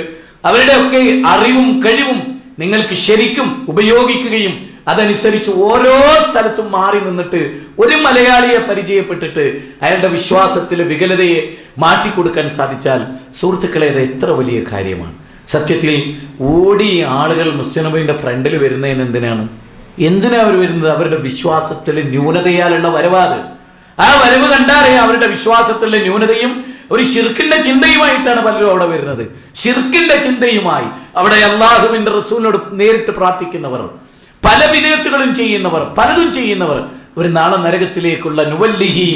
അവരുടെ ഒക്കെ അറിവും കഴിവും നിങ്ങൾക്ക് ശരിക്കും ഉപയോഗിക്കുകയും അതനുസരിച്ച് ഓരോ സ്ഥലത്തും മാറി നിന്നിട്ട് ഒരു മലയാളിയെ പരിചയപ്പെട്ടിട്ട് അയാളുടെ വിശ്വാസത്തിലെ വികലതയെ മാറ്റിക്കൊടുക്കാൻ സാധിച്ചാൽ സുഹൃത്തുക്കളെ, അത് എത്ര വലിയ കാര്യമാണ്. സത്യത്തിൽ ഓടി ആളുകൾ മുസ്ലിം നബിയുടെ ഫ്രണ്ടിൽ വരുന്നതിന് എന്തിനാ അവർ വരുന്നത്? അവരുടെ വിശ്വാസത്തിലെ ന്യൂനതയാലുള്ള വരവാത്. ആ വരവ് കണ്ടാറിയാം അവരുടെ വിശ്വാസത്തിലെ ന്യൂനതയും ഒരു ശിർക്കിന്റെ ചിന്തയുമായിട്ടാണ് പലരും അവിടെ വരുന്നത്. ശിർക്കിന്റെ ചിന്തയുമായി അവിടെ അല്ലാഹുവിന്റെ റസൂലിനോട് നേരിട്ട് പ്രാർത്ഥിക്കുന്നവർ, പല വിദേത്തുകളും ചെയ്യുന്നവർ, പലതും ചെയ്യുന്നവർ, ഒരു നാളെ നരകത്തിലേക്കുള്ള നുവല്ലിഹി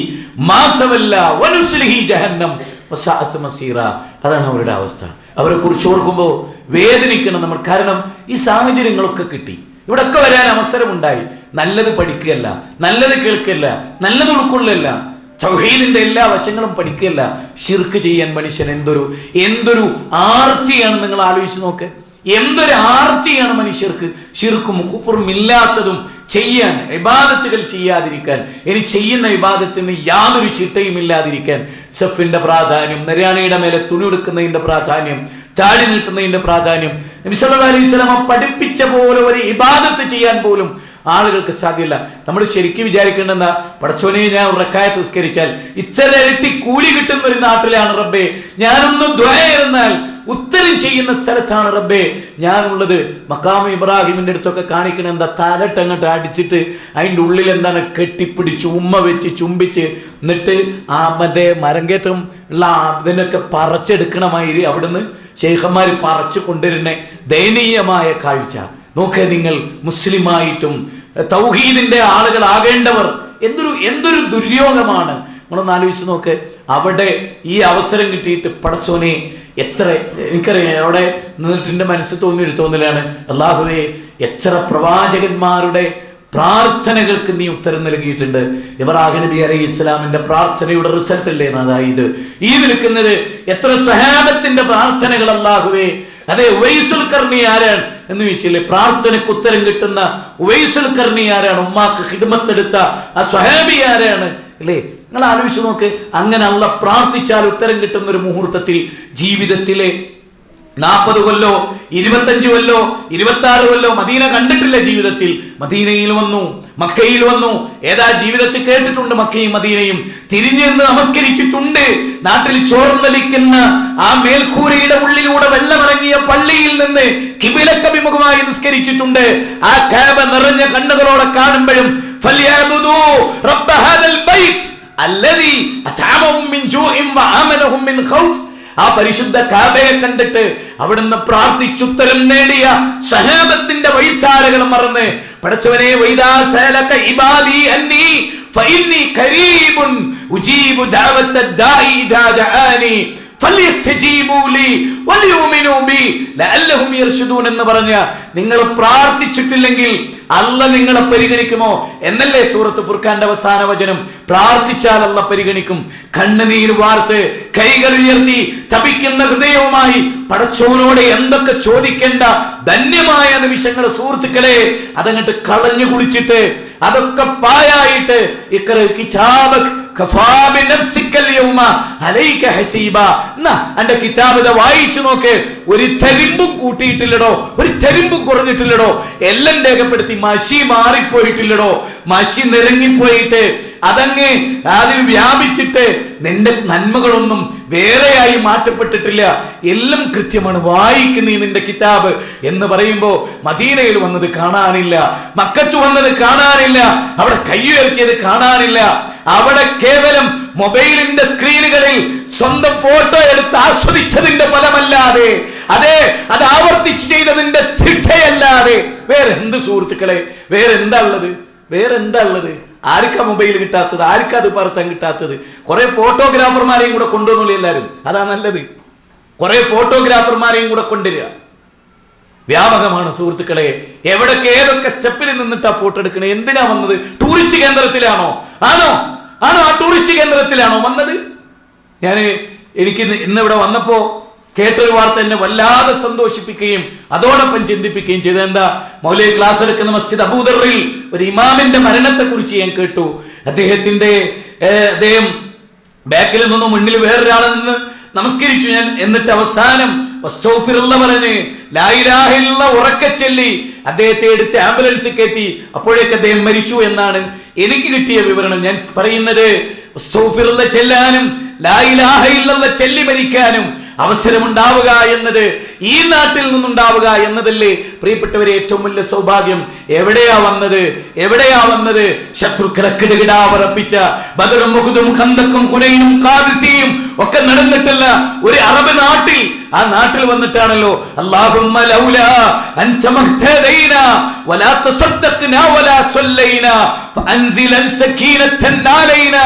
മാതവല്ല വനുസ്ലിഹി ജഹന്നം വസഅത് മസീറ. അതാണ് അവരുടെ അവസ്ഥ. അവരെ കുറിച്ച് ഓർക്കുമ്പോൾ വേദനിക്കണം നമ്മൾ. കാരണം ഈ സാഹചര്യങ്ങളൊക്കെ കിട്ടി, ഇവിടൊക്കെ വരാൻ അവസരമുണ്ടായി. നല്ലത് പഠിക്കുകയല്ല, നല്ലത് കേൾക്കുകയല്ല, നല്ലത് ഉൾക്കൊള്ളല്ല, തൗഹീദിന്റെ എല്ലാ വശങ്ങളും പഠിക്കുകയല്ല, ശിർക്ക് ചെയ്യാൻ മനുഷ്യൻ എന്തൊരു ആർത്തിയാണ്. നിങ്ങൾ ആലോചിച്ച് നോക്ക്, എന്തൊരു ആർത്തിയാണ് മനുഷ്യർക്ക് ശിർക്കും കുഫറും ഇല്ലാത്തതും ചെയ്യാൻ, ഇബാദത്തുകൾ ചെയ്യാതിരിക്കാൻ, ഇനി ചെയ്യുന്ന ഇബാദത്തിന് യാതൊരു ചിട്ടയും ഇല്ലാതിരിക്കാൻ. സഫിന്റെ പ്രാധാന്യം, നരാണിയുടെ മേലെ തുണി എടുക്കുന്നതിന്റെ പ്രാധാന്യം, താടി നീട്ടുന്നതിന്റെ പ്രാധാന്യം, നബി സല്ലല്ലാഹു അലൈഹി വസല്ലം പഠിപ്പിച്ച പോലെ ഒരു ഇബാദത്ത് ചെയ്യാൻ പോലും ആളുകൾക്ക് സാധ്യമല്ല. നമ്മൾ ശരിക്കും വിചാരിക്കേണ്ട എന്താ? പടച്ചോനെ, ഞാൻ ഒരു റക്അത്ത് നിസ്കരിച്ചാൽ ഇത്ര ഇരട്ടി കൂലി കിട്ടുന്ന ഒരു നാട്ടിലാണ് റബ്ബേ ഞാനൊന്ന് ദുആ ഇരുന്നാൽ ഉത്തരം ചെയ്യുന്ന സ്ഥലത്താണ് റബ്ബേ ഞാനുള്ളത്. മഖാം ഇബ്രാഹിമിന്റെ അടുത്തൊക്കെ കാണിക്കണ എന്താ? തലട്ടങ്ങോട്ട് അടിച്ചിട്ട് അതിൻ്റെ ഉള്ളിൽ എന്താണ് കെട്ടിപ്പിടിച്ച് ഉമ്മ വെച്ച് ചുംബിച്ച്, എന്നിട്ട് ആ മറ്റേ മരങ്കേറ്റം ഉള്ള അതിനൊക്കെ പറിച്ചെടുക്കണമാതിരി അവിടുന്ന് ശൈഖന്മാർ പറിച്ചു കൊണ്ടുവരുന്ന ദയനീയമായ കാഴ്ച നോക്കേ നിങ്ങൾ. മുസ്ലിമായിട്ടും തൗഹീദിന്റെ ആളുകളാകേണ്ടവർ എന്തൊരു ദുര്യോഗമാണ്. നമ്മളൊന്ന് ആലോചിച്ച് നോക്ക്. അവിടെ ഈ അവസരം കിട്ടിയിട്ട് പടച്ചോനെ എത്ര, എനിക്കറിയാം അവിടെ നിന്നിട്ട് എൻ്റെ മനസ്സിൽ തോന്നിയൊരു തോന്നലാണ്, അല്ലാഹുവേ എത്ര പ്രവാചകന്മാരുടെ പ്രാർത്ഥനകൾക്ക് നീ ഉത്തരം നൽകിയിട്ടുണ്ട്. ഇബ്രാഹിം നബി അലൈഹി ഇസ്ലാമിന്റെ പ്രാർത്ഥനയുടെ റിസൾട്ട് അല്ലേ അതായത് ഈ നിൽക്കുന്നത്? എത്ര സ്വഹാബത്തിന്റെ പ്രാർത്ഥനകൾ അല്ലാഹുവേ. അതെ, ഉവൈസുൽ ഖർനി ആരാണ് എന്ന് ചോദിച്ചില്ലേ? പ്രാർത്ഥനയ്ക്ക് ഉത്തരം കിട്ടുന്ന ഉവൈസുൽ ഖർനി ആരാണ്? ഉമ്മാക്ക് ഖിദ്മത്ത് എടുത്ത ആ സ്വഹാബി ആരാണ്? അല്ലേ? നിങ്ങൾ ആലോചിച്ച് നോക്ക്. അങ്ങനെ അല്ലാഹ് പ്രാർത്ഥിച്ചാൽ ഉത്തരം കിട്ടുന്ന ഒരു മുഹൂർത്തത്തിൽ ജീവിതത്തിലെ 40 കൊല്ലോ 25 കൊല്ലോ 26 കൊല്ലോ മദീന കണ്ടിട്ടില്ല ജീവിതത്തിൽ. മദീനയിൽ വന്നു, മക്കയിൽ വന്നു. ഏതാ ജീവിതത്തിൽ കേട്ടിട്ടുണ്ട് മക്കയും മദീനയും. തിരിഞ്ഞെന്ന് നമസ്കരിച്ചിട്ടുണ്ട്. നാട്ടിൽ ചോർന്നലിക്കുന്ന ആ മേൽക്കൂരയുടെ ഉള്ളിലൂടെ വെള്ളമിറങ്ങിയ പള്ളിയിൽ നിന്ന് കിബിലക്കഭിമുഖമായി നിസ്കരിച്ചിട്ടുണ്ട്. ആ കഅബ നിറഞ്ഞ കണ്ണുകളോടെ കാണുമ്പോഴും ഫൽയഅബ്ദു റബ്ബ ഹാദൽ ബൈത്ത് അല്ലദീ അത്അമഹും മിൻ ജൂഇൻ വആമനഹും മിൻ ഖൗഫ്. ആ പരിശുദ്ധ കഅബയെ കണ്ടിട്ട് അവിടുന്ന് പ്രാർത്ഥിച്ചുത്തരം നേടിയ സഹാബത്തിന്റെ വഴിത്താരകൾ മറന്ന് പടച്ചവനെ വൈദാ സഅലക ഇബാദി അന്നി ഫഇന്നി ഖരീബുൻ ഉജീബു ദഅവത ദാഇ ഇദാ ദഅാനി എന്ന് പറഞ്ഞ നിങ്ങൾ പ്രാർത്ഥിച്ചിട്ടില്ലെങ്കിൽ അല്ല നിങ്ങളെ പരിഗണിക്കുമോ എന്നല്ലേ സൂറത്ത് ഫുർഖാന്റെ അവസാന വചനം. പ്രാർത്ഥിച്ചാൽ അല്ല പരിഗണിക്കും. കണ്ണുനീര് വാർത്ത് കൈകൾ ഉയർത്തി തപിക്കുന്ന ഹൃദയവുമായി പടച്ചോനോട് എന്തൊക്കെ ചോദിക്കേണ്ട ധന്യമായ നിമിഷങ്ങൾ സുഹൃത്തുക്കളെ, അതങ്ങട്ട് കളഞ്ഞു കുളിച്ചിട്ട് അതൊക്കെ പായായിട്ട് എന്റെ കിതാബ് വായിച്ചു നോക്ക്. ഒരു തെരിമ്പും കൂട്ടിയിട്ടില്ലടോ, ഒരു തെരിമ്പും കുറഞ്ഞിട്ടില്ലടോ. എല്ലാം രേഖപ്പെടുത്തി. മഷി മാറിപ്പോയിട്ടില്ലടോ, മഷി നിറങ്ങിപ്പോയിട്ട് അതങ്ങ് അതിൽ വ്യാപിച്ചിട്ട് നിന്റെ നന്മകളൊന്നും വേറെയായി മാറ്റപ്പെട്ടിട്ടില്ല. എല്ലാം കൃത്യമാണ്. വായിക്കുന്ന നിന്റെ കിതാബ് എന്ന് പറയുമ്പോ മദീനയിൽ വന്നത് കാണാനില്ല, മക്കത്ത് വന്നത് കാണാനില്ല, അവിടെ കയ്യുയർത്തിയത് കാണാനില്ല. അവിടെ കേവലം മൊബൈലിന്റെ സ്ക്രീനുകളിൽ സ്വന്തം ഫോട്ടോ എടുത്ത് ആസ്വദിച്ചതിന്റെ ഫലമല്ലാതെ, അതെ, അത് ആവർത്തിച്ച് ചെയ്തതിന്റെ ശിക്ഷയല്ലാതെ വേറെന്ത് സുഹൃത്തുക്കളെ, വേറെന്താ ഉള്ളത്? ആർക്കാ മൊബൈൽ കിട്ടാത്തത്? ആർക്കാ അത് പറത്താൻ കിട്ടാത്തത്? കുറെ ഫോട്ടോഗ്രാഫർമാരെയും കൂടെ കൊണ്ടുവന്നുള്ളൂ എല്ലാവരും. അതാ നല്ലത്. കുറെ ഫോട്ടോഗ്രാഫർമാരെയും കൂടെ കൊണ്ടുവരിക. വ്യാപകമാണ് സുഹൃത്തുക്കളെ. എവിടൊക്കെ ഏതൊക്കെ സ്റ്റെപ്പിൽ നിന്നിട്ടാ ഫോട്ടോ എടുക്കണേ? എന്തിനാ വന്നത്? ടൂറിസ്റ്റ് കേന്ദ്രത്തിലാണോ? ആണോ ആ ടൂറിസ്റ്റ് കേന്ദ്രത്തിലാണോ വന്നത്? എനിക്ക് ഇന്നിവിടെ വന്നപ്പോ കേട്ടൊരു വാർത്ത എന്നെ വല്ലാതെ സന്തോഷിപ്പിക്കുകയും അതോടൊപ്പം ചിന്തിപ്പിക്കുകയും ചെയ്തത് എന്താ? മൗലവി ക്ലാസ് എടുക്കുന്ന മസ്ജിദ് അബൂദറിൽ ഒരു ഇമാമിന്റെ മരണത്തെ കുറിച്ച് ഞാൻ കേട്ടു. അദ്ദേഹം ബാക്കിൽ നിന്നും മുന്നിൽ വേറൊരാളെ നിന്ന് നമസ്കരിച്ചു ഞാൻ. എന്നിട്ട് അവസാനം പറഞ്ഞ് ലാ ഇലാഹ ഇല്ലല്ലാഹ് ഉറക്കെ ചൊല്ലി അദ്ദേഹത്തെ എടുത്ത് ആംബുലൻസ് കയറ്റി. അപ്പോഴേക്ക് അദ്ദേഹം മരിച്ചു എന്നാണ് എനിക്ക് കിട്ടിയ വിവരണം. ഞാൻ പറയുന്നത് ചെല്ലാനും ലാ ഇലാഹ ഇല്ലല്ലാഹ് ചൊല്ലി മരിക്കാനും അവസരമുണ്ടാവുക എന്നത്, ഈ നാട്ടിൽ നിന്നുണ്ടാവുക എന്നതല്ലേ പ്രിയപ്പെട്ടവരെ ഏറ്റവും വലിയ സൗഭാഗ്യം. എവിടെയാ വന്നത്? ശത്രുക്കളെ കിടുകിടാവറപ്പിച്ച ബദറും ഉഹുദും ഖന്തക്കും ഹുനൈനും ഖാദിസിയും ഒക്കെ നടന്നിട്ടുള്ള ഒരു അറബ് നാട്ടിൽ, ആ നാട്ടിൽ വന്നിട്ടാണല്ലോ അല്ലാഹുമ്മ ലൗലാ അൻത മഹ്തദൈനാ വലാ തസദ്ദഖ്നാ വലാ സല്ലൈനാ ഫഅൻസിലൻ സകീനതൻ അലൈനാ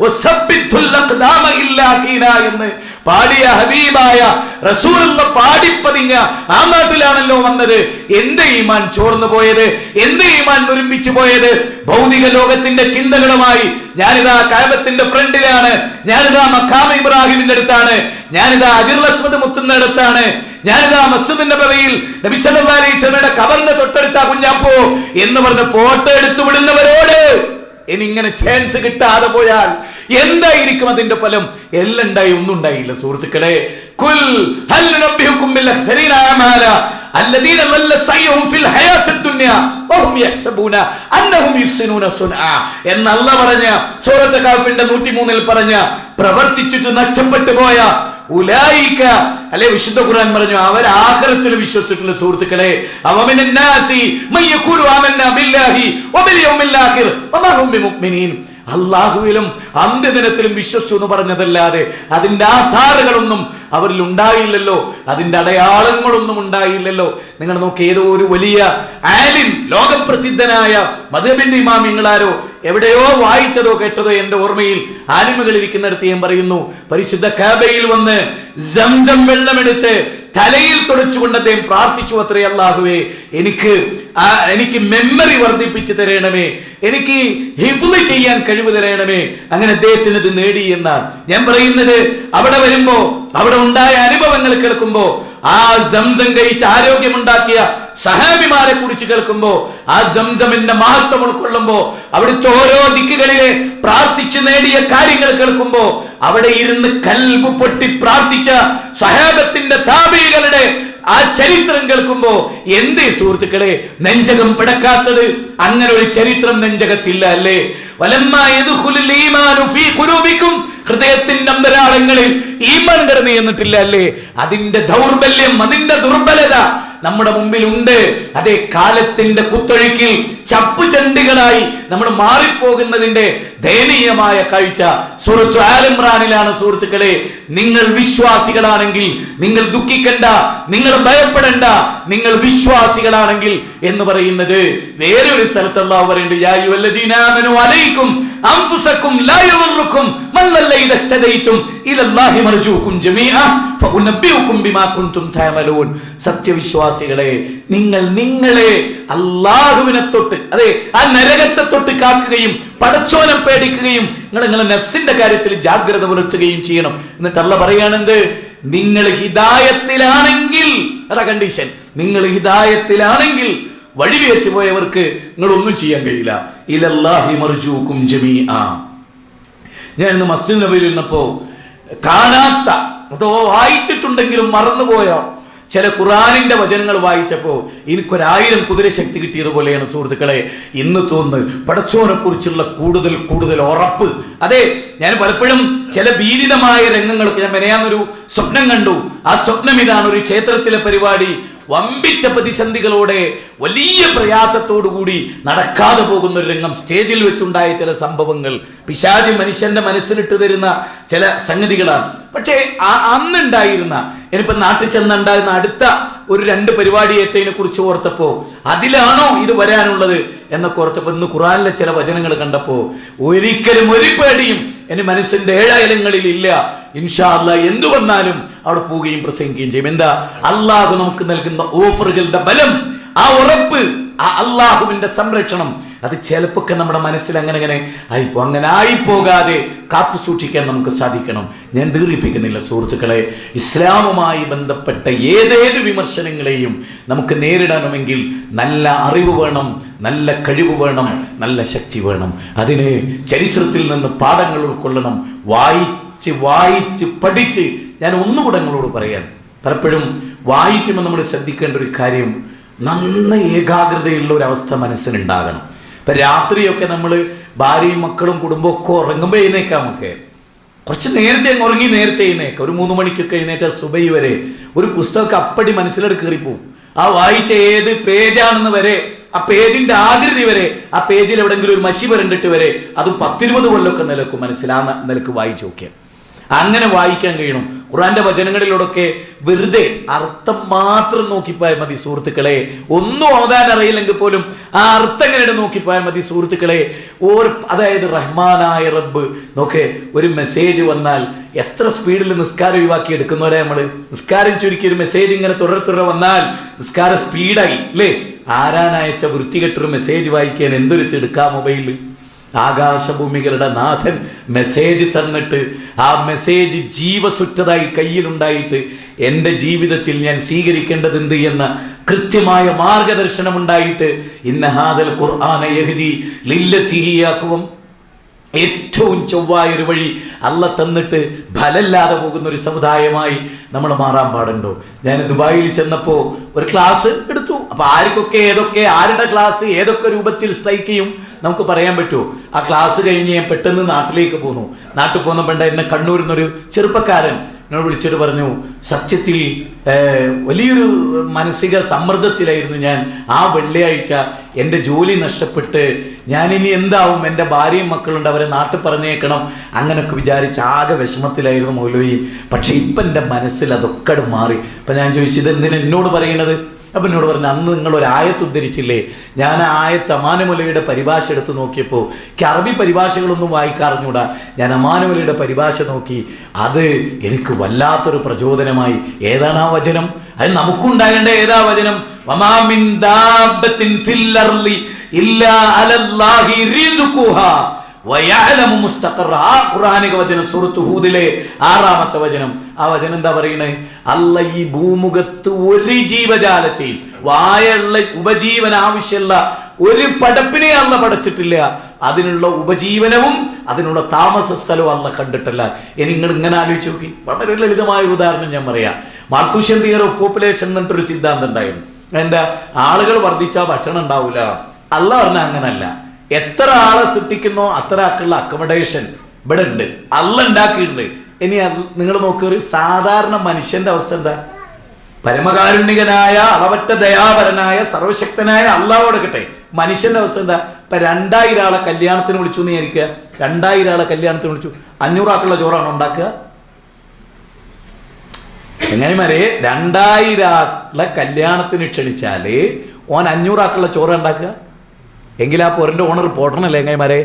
വസബ്ബിത്തുൽ അഖ്ദാമ ഇല്ലാ കീനാ എന്ന് പാടിയ ഹബീബായ റസൂലുള്ളാഹ് പാടിപ്പതിഞ്ഞ ആ നാട്ടിലാണല്ലോ വന്നത്. എന്ത് ഈമാൻ ചോർന്നു പോയത്? എന്ത് ഈമാൻ ഒരുമിച്ച് പോയത്? ഭൗതിക ലോകത്തിന്റെ ചിന്തകളുമായി ഞാനിതാ കഅബത്തിന്റെ ഫ്രണ്ടിലാണ്, ഞാനിതാ മഖാം ഇബ്രാഹിമിന്റെ അടുത്താണ്, ഞാനിതാ ഹജറുൽ അസ്വദ് മുത്തുന്നിടത്താണ്, ഞാനിതാ മസ്ജിദ് നബവിയിൽ നബി സല്ലല്ലാഹു അലൈഹി വസല്ലമയുടെ ഖബറിന്റെ തൊട്ടടുത്താ കുഞ്ഞാപ്പോ എന്ന് പറഞ്ഞ് ഫോട്ടോ എടുത്തു വിടുന്നവരോട് ഇനിങ്ങനെ ചാൻസ് കിട്ടാതെ പോയാൽ എന്തായിരിക്കും അതിന്റെ ഫലം? എല്ലാം ഉണ്ടായി, ഒന്നും ഉണ്ടായില്ല സുഹൃത്തുക്കളെ. കുൽ ഹൽ നബിഹുക്കും ബിൽ അഖ്സരീന അമാല الذين ضل سعيهم في الحياة الدنيا وهم يحسبون أنهم يحسنون صنعا എന്ന് അല്ലാഹു പറഞ്ഞ സൂറത്ത് കഹ്ഫിന്റെ 103-ൽ പറഞ്ഞ പ്രവർത്തിച്ചിട്ട് നഷ്ടപ്പെട്ടു പോയ ഉലൈക അല്ലേ വിശുദ്ധ ഖുർആൻ പറഞ്ഞു അവർ ആഖിറത്തിൽ വിശ്വസിച്ചിട്ടുള്ള സുഹൃത്തുക്കളെ. അവമിനൻ നാസി മയ്യഖൂലു ആമന്നാ ബില്ലാഹി വബിൽ യൗമിൽ ആഖിർ വമാ ഹും ബിമുഅ്മിനീൻ. അല്ലാഹുവിലും അന്ത്യദിനത്തിലും വിശ്വസിച്ചു എന്ന് പറഞ്ഞതല്ലാതെ അതിന്റെ ആസാറുകളൊന്നും അവരിൽ ഉണ്ടായില്ലല്ലോ, അതിന്റെ അടയാളങ്ങളൊന്നും ഉണ്ടായില്ലല്ലോ. നിങ്ങൾ നോക്കി, ഏതോ ഒരു വലിയ ആലിം, ലോകപ്രസിദ്ധനായ മദ്ഹബിന്റെ ഇമാമിങ്ങളാരോ എവിടെയോ വായിച്ചതോ കേട്ടതോ എന്റെ ഓർമ്മയിൽ ആലിമുകൾ ഇരിക്കുന്നിടത്ത് ഞാൻ പറയുന്നു, പരിശുദ്ധ കഅബയിൽ വന്ന് സംസം വെള്ളമെടുത്ത് തലയിൽ തുടച്ചുകൊണ്ട് അദ്ദേഹം പ്രാർത്ഥിച്ചു അത്രേ, അല്ലാഹുവേ എനിക്ക് മെമ്മറി വർദ്ധിപ്പിച്ചു തരണമേ, എനിക്ക് ഹിഫ്ള് ചെയ്യാൻ കഴിവ് തരണമേ. അങ്ങനെ അദ്ദേഹത്തിന് ഇത് നേടി എന്നാണ് ഞാൻ പറയുന്നത്. അവിടെ വരുമ്പോ, അവിടെ ഉണ്ടായ അനുഭവങ്ങൾ കേൾക്കുമ്പോ, ആ സംസം കഴിച്ച് ആരോഗ്യമുണ്ടാക്കിയ സഹാബിമാരെ കുറിച്ച് കേൾക്കുമ്പോ, ആ സംസമിന്റെ മഹത്വം ഉൾക്കൊള്ളുമ്പോ, അവിടുത്തെ ഓരോ ദിക്കുകളിലെ പ്രാർത്ഥിച്ചു നേടിയ കാര്യങ്ങൾ കേൾക്കുമ്പോ, അവിടെ ഇരുന്ന് കൽബ് പൊട്ടി പ്രാർത്ഥിച്ച സഹാബത്തിന്റെ താബീകളുടെ ആ ചരിത്രം കേൾക്കുമ്പോ എന്തേ സുഹൃത്തുക്കളെ നെഞ്ചകം പിടക്കാത്തത്? അങ്ങനെ ഒരു ചരിത്രം നെഞ്ചകത്തില്ല അല്ലേ? വലമ്മാ യദ്ഖുലുൽ ഈമാനു ഫീ ഖുലൂബിക്കും, ഹൃദയത്തിന്റെ അന്തരാളങ്ങളിൽ ഈമാൻ കടന്നു എന്നിട്ടില്ല അല്ലേ? അതിന്റെ ദൗർബല്യം, അതിന്റെ ദുർബലത നമ്മുടെ മുമ്പിലുണ്ട്. അതേ കാലത്തിന്റെ കുത്തൊഴുക്കിൽ ചപ്പുചണ്ടികളായി നമ്മൾ മാറിപ്പോകുന്നതിന്റെ ദയനീയമായ കാഴ്ച സൂറത്ത് ആൽ ഇംറാനിലാണ്. സുഹൃത്തുക്കളെ, നിങ്ങൾ വിശ്വാസികളാണെങ്കിൽ നിങ്ങൾ ദുഃഖിക്കണ്ട, നിങ്ങൾ ഭയപ്പെടണ്ട, നിങ്ങൾ വിശ്വാസികളാണെങ്കിൽ എന്ന് പറയുന്നത് വേറെ ഒരു സ്ഥലത്ത് അല്ലാഹു പറയുന്നുണ്ട്, യാ അയ്യുഹല്ലദീന ആമനൂ അലൈക്കും അൻഫുസക്കും ലാ യദുർറുക്കും മൻ ലല്ല ഇദാ ഇഹ്തദൈതും ഇലല്ലാഹി മർജൂകും ജമീഅ ഫഉനബ്ബിഉകും ബിമാ കുൻതും തഅമലൂൻ. സത്യവിശ്വാസികളെ, നിങ്ങൾ നിങ്ങളെ അല്ലാഹുവിനെ തൊട്ട്, അതെ ആ നരകത്തെ തൊട്ട് കാക്കുകയും പടച്ചോനെ പേടിക്കുകയും നിങ്ങളുടെ നഫ്സിന്റെ കാര്യത്തിൽ ജാഗ്രത പുലർത്തുകയും ചെയ്യണം. എന്നിട്ട് അല്ലാഹു പറയാണെന്ത്, നിങ്ങൾ ഹിദായത്തിലാണെങ്കിൽ, അതാ കണ്ടീഷൻ, നിങ്ങൾ ഹിദായത്തിലാണെങ്കിൽ വഴി വെച്ച് പോയവർക്ക് നിങ്ങളൊന്നും ചെയ്യാൻ കഴിയില്ല. ഇലല്ലാഹി മർജൂകും ജമീഅ. ഞാൻ ഇന്ന് മസ്ജിദ് നബവിയിൽ ഇരുന്നപ്പോ കാണാത്ത, വായിച്ചിട്ടുണ്ടെങ്കിലും മറന്നുപോയോ ചില ഖുർആനിന്റെ വചനങ്ങൾ വായിച്ചപ്പോ എനിക്കൊരായിരം കുതിരശക്തി കിട്ടിയതുപോലെയാണ് സുഹൃത്തുക്കളെ ഇന്ന് തോന്നുന്നത്. പടച്ചോനെ കുറിച്ചുള്ള കൂടുതൽ ഉറപ്പ്. അതെ, ഞാൻ പലപ്പോഴും ചില ഭീതിതമായ രംഗങ്ങൾക്ക്, ഞാൻ മെനയാന്നൊരു സ്വപ്നം കണ്ടു. ആ സ്വപ്നം ഇതാണ്: ഒരു ക്ഷേത്രത്തിലെ പരിപാടി വമ്പിച്ച പ്രതിസന്ധികളോടെ വലിയ പ്രയാസത്തോടു കൂടി നടക്കാതെ പോകുന്ന ഒരു രംഗം, സ്റ്റേജിൽ വെച്ചുണ്ടായ ചില സംഭവങ്ങൾ, പിശാചി മനുഷ്യന്റെ മനസ്സിലിട്ട് തരുന്ന ചില സംഗതികളാണ്. പക്ഷേ അന്നുണ്ടായിരുന്ന, ഇനിയിപ്പോ നാട്ടിൽ ചെന്നുണ്ടായിരുന്ന അടുത്ത ഒരു 2 പരിപാടി ഏറ്റതിനെ കുറിച്ച് ഓർത്തപ്പോ അതിലാണോ ഇത് വരാനുള്ളത് എന്നൊക്കെ ഓർത്തപ്പോ ഇന്ന് ഖുർആനിലെ ചില വചനങ്ങൾ കണ്ടപ്പോ ഒരിക്കലും ഒരു പേടിയും എന്റെ മനസ്സിന്റെ ഏഴായലങ്ങളിൽ ഇല്ല. ഇൻഷാ അല്ലാഹ് എന്തു വന്നാലും അവിടെ പോവുകയും പ്രസംഗിക്കുകയും ചെയ്യും. എന്താ? അള്ളാഹു നമുക്ക് നൽകുന്ന ഓഫറുകളുടെ ബലം, ആ ഉറപ്പ്, ആ അള്ളാഹുവിന്റെ സംരക്ഷണം, അത് ചിലപ്പൊക്കെ നമ്മുടെ മനസ്സിൽ അങ്ങനെ ആയിപ്പോകാതെ കാത്തു സൂക്ഷിക്കാൻ നമുക്ക് സാധിക്കണം. ഞാൻ ദീർഘിപ്പിക്കുന്നില്ല സുഹൃത്തുക്കളെ. ഇസ്ലാമുമായി ബന്ധപ്പെട്ട ഏതേത് വിമർശനങ്ങളെയും നമുക്ക് നേരിടണമെങ്കിൽ നല്ല അറിവ് വേണം, നല്ല കഴിവ് വേണം, നല്ല ശക്തി വേണം. അതിന് ചരിത്രത്തിൽ നിന്ന് പാഠങ്ങൾ ഉൾക്കൊള്ളണം. വായിച്ച് പഠിച്ച്, ഞാൻ ഒന്നുകൂടെ നിങ്ങളോട് പറയാൻ, പലപ്പോഴും വായിക്കുമ്പോൾ നമ്മൾ ശ്രദ്ധിക്കേണ്ട ഒരു കാര്യം, നന്ന ഏകാഗ്രതയുള്ള ഒരവസ്ഥ മനസ്സിനുണ്ടാകണം. ഇപ്പം രാത്രിയൊക്കെ നമ്മൾ ഭാര്യയും മക്കളും കുടുംബമൊക്കെ ഉറങ്ങുമ്പോൾ എഴുന്നേക്കാം. നമുക്ക് കുറച്ച് നേരത്തെ ഉറങ്ങി നേരത്തെ എഴുന്നേക്കാം. ഒരു 3 മണിക്കൊക്കെ എഴുന്നേറ്റ സുബൈ വരെ ഒരു പുസ്തകമൊക്കെ അപ്പടി മനസ്സിലെടുത്ത് കയറിപ്പോവും. ആ വായിച്ച ഏത് പേജാണെന്ന് വരെ, ആ പേജിന്റെ ആകൃതി വരെ, ആ പേജിൽ എവിടെങ്കിലും ഒരു മഷി വരണ്ടിട്ട് വരെ, അത് 10-20 കൊല്ലമൊക്കെ നിലക്കും മനസ്സിൽ ആ നിലക്ക് വായിച്ചു നോക്കിയാൽ. അങ്ങനെ വായിക്കാൻ കഴിയണം. ഖുർആന്റെ വചനങ്ങളിലൂടെയൊക്കെ വെറുതെ അർത്ഥം മാത്രം നോക്കിപ്പോയാൽ മതി സുഹൃത്തുക്കളെ. ഒന്നും ഓതാൻ അറിയില്ലെങ്കിൽ പോലും ആ അർത്ഥം എങ്ങനെ നോക്കിപ്പോയാൽ മതി സുഹൃത്തുക്കളെ. അതായത് റഹ്മാനായ റബ്ബ് നോക്കെ, ഒരു മെസ്സേജ് വന്നാൽ എത്ര സ്പീഡിൽ നിസ്കാരം ഒഴിവാക്കി എടുക്കുന്നവരെ നമ്മൾ. നിസ്കാരം ചുരുക്കി ഒരു മെസ്സേജ് ഇങ്ങനെ തുടരെ വന്നാൽ നിസ്കാരം സ്പീഡായി അല്ലേ? ആരാനയച്ച വൃത്തികെട്ടൊരു മെസ്സേജ് വായിക്കാൻ എന്തൊരു തിടുക്കാ മൊബൈലിൽ. ആകാശഭൂമികളുടെ നാഥൻ മെസ്സേജ് തന്നിട്ട് ആ മെസ്സേജ് ജീവസുറ്റതായി കയ്യിലുണ്ടായിട്ട് എൻ്റെ ജീവിതത്തിൽ ഞാൻ സ്വീകരിക്കേണ്ടത് എന്ത് എന്ന കൃത്യമായ മാർഗദർശനം ഉണ്ടായിട്ട്, ഇന്ന ഹാദൽ ഖുർആന യഹ്ദി ലില്ലതി ഹിയ അഖ്വം, ഏറ്റവും ചൊവ്വായൊരു വഴി അല്ല തന്നിട്ട് ഫലമില്ലാതെ പോകുന്ന ഒരു സമുദായമായി നമ്മൾ മാറാൻ പാടുണ്ടോ? ഞാൻ ദുബായിൽ ചെന്നപ്പോൾ ഒരു ക്ലാസ് എടുത്തു. അപ്പൊ ആർക്കൊക്കെ ഏതൊക്കെ ആരുടെ ക്ലാസ് ഏതൊക്കെ രൂപത്തിൽ സ്ട്രൈക്ക് ചെയ്യും നമുക്ക് പറയാൻ പറ്റുമോ? ആ ക്ലാസ് കഴിഞ്ഞ് ഞാൻ പെട്ടെന്ന് നാട്ടിലേക്ക് പോന്നു. നാട്ടിൽ പോന്നപ്പോണ്ട് എന്നെ കണ്ണൂരിൽ നിന്നൊരു ചെറുപ്പക്കാരൻ എന്നോട് വിളിച്ചിട്ട് പറഞ്ഞു, സത്യത്തിൽ വലിയൊരു മാനസിക സമ്മർദ്ദത്തിലായിരുന്നു ഞാൻ. ആ വെള്ളിയാഴ്ച എൻ്റെ ജോലി നഷ്ടപ്പെട്ട് ഞാനിനി എന്താവും, എൻ്റെ ഭാര്യയും മക്കളുണ്ട്, അവരെ നാട്ടിൽ പറഞ്ഞേക്കണം, അങ്ങനെയൊക്കെ വിചാരിച്ച് ആകെ വിഷമത്തിലായിരുന്നു മൗലവി. പക്ഷെ ഇപ്പം എൻ്റെ മനസ്സിൽ അതൊക്കെ മാറി. അപ്പം ഞാൻ ചോദിച്ചു, ഇതെന്തിനാ എന്നോട് പറയണത്? അപ്പം എന്നോട് പറഞ്ഞു, അന്ന് നിങ്ങളൊരു ആയത്ത് ഉദ്ധരിച്ചില്ലേ? ഞാൻ ആ ആയത്ത് അമാനുമലയുടെ പരിഭാഷ എടുത്ത് നോക്കിയപ്പോൾ എനിക്ക് അറബി പരിഭാഷകളൊന്നും വായിക്കാറിഞ്ഞൂടാ. ഞാൻ അമാനുമലയുടെ പരിഭാഷ നോക്കി, അത് എനിക്ക് വല്ലാത്തൊരു പ്രചോദനമായി. ഏതാണ് ആ വചനം? അത് നമുക്കുണ്ടാകേണ്ട ഏതാ വചനം? വമാ മിൻ ദാബത്തിൻ ഫിൽ അർളി ഇല്ലാ അലല്ലാഹി റിസ്ഖുഹാ വയഅലമു മുസ്തഖറഹ. ആ ഖുർആനിക വചനം സൂറത്ത് ഹൂദിലെ 6-ാമത്തെ വചനം. ആ വചനം എന്താ പറയണേ? അല്ല ഈ ഭൂമുഖത്ത് ഒരു ജീവജാലത്തെയും വായുള്ള ഉപജീവന ആവശ്യമുള്ള ഒരു പടപ്പിനെ അല്ല പടച്ചിട്ടില്ല. അതിനുള്ള ഉപജീവനവും അതിനുള്ള താമസ സ്ഥലവും അല്ല കണ്ടിട്ടില്ല. ഇനി നിങ്ങൾ ഇങ്ങനെ ആലോചിച്ച് നോക്കി. വളരെ ലളിതമായ ഒരു ഉദാഹരണം ഞാൻ പറയാം. മാർത്തൂഷ്യൻ തിയറി ഓഫ് പോപ്പുലേഷൻ എന്നിട്ടൊരു സിദ്ധാന്തം ഉണ്ടായിരുന്നു. എന്താ? ആളുകൾ വർദ്ധിച്ചാൽ ഭക്ഷണം ഉണ്ടാവില്ല. അല്ല പറഞ്ഞാൽ അങ്ങനല്ല. എത്ര ആളെ സൃഷ്ടിക്കുന്നോ അത്ര ആൾക്കുള്ള അക്കോമഡേഷൻ ഇവിടെ ഉണ്ട്, അല്ല ഉണ്ടാക്കിയിട്ടുണ്ട്. ഇനി നിങ്ങൾ നോക്കുക, ഒരു സാധാരണ മനുഷ്യന്റെ അവസ്ഥ എന്താ? പരമകാരുണികനായ അളവറ്റ ദയാപരനായ സർവശക്തനായ അള്ളാഹു കൊടുക്കട്ടെ. മനുഷ്യന്റെ അവസ്ഥ എന്താ? ഇപ്പൊ 2000 ആളെ കല്യാണത്തിന് വിളിച്ചു എന്ന് വിചാരിക്കുക. 2000 ആളെ കല്യാണത്തിന് വിളിച്ചു, 500 ആക്കുള്ള ചോറാണ് ഉണ്ടാക്കുക? എങ്ങനെമാരെ 2000 ആളെ കല്യാണത്തിന് ക്ഷണിച്ചാല് ഓൻ 500 ആക്കുള്ള ചോറ് ഉണ്ടാക്കുക? എങ്കിൽ ആ പൊരന്റെ ഓണർ പോട്ടണല്ലേ എങ്ങനെമാരെ?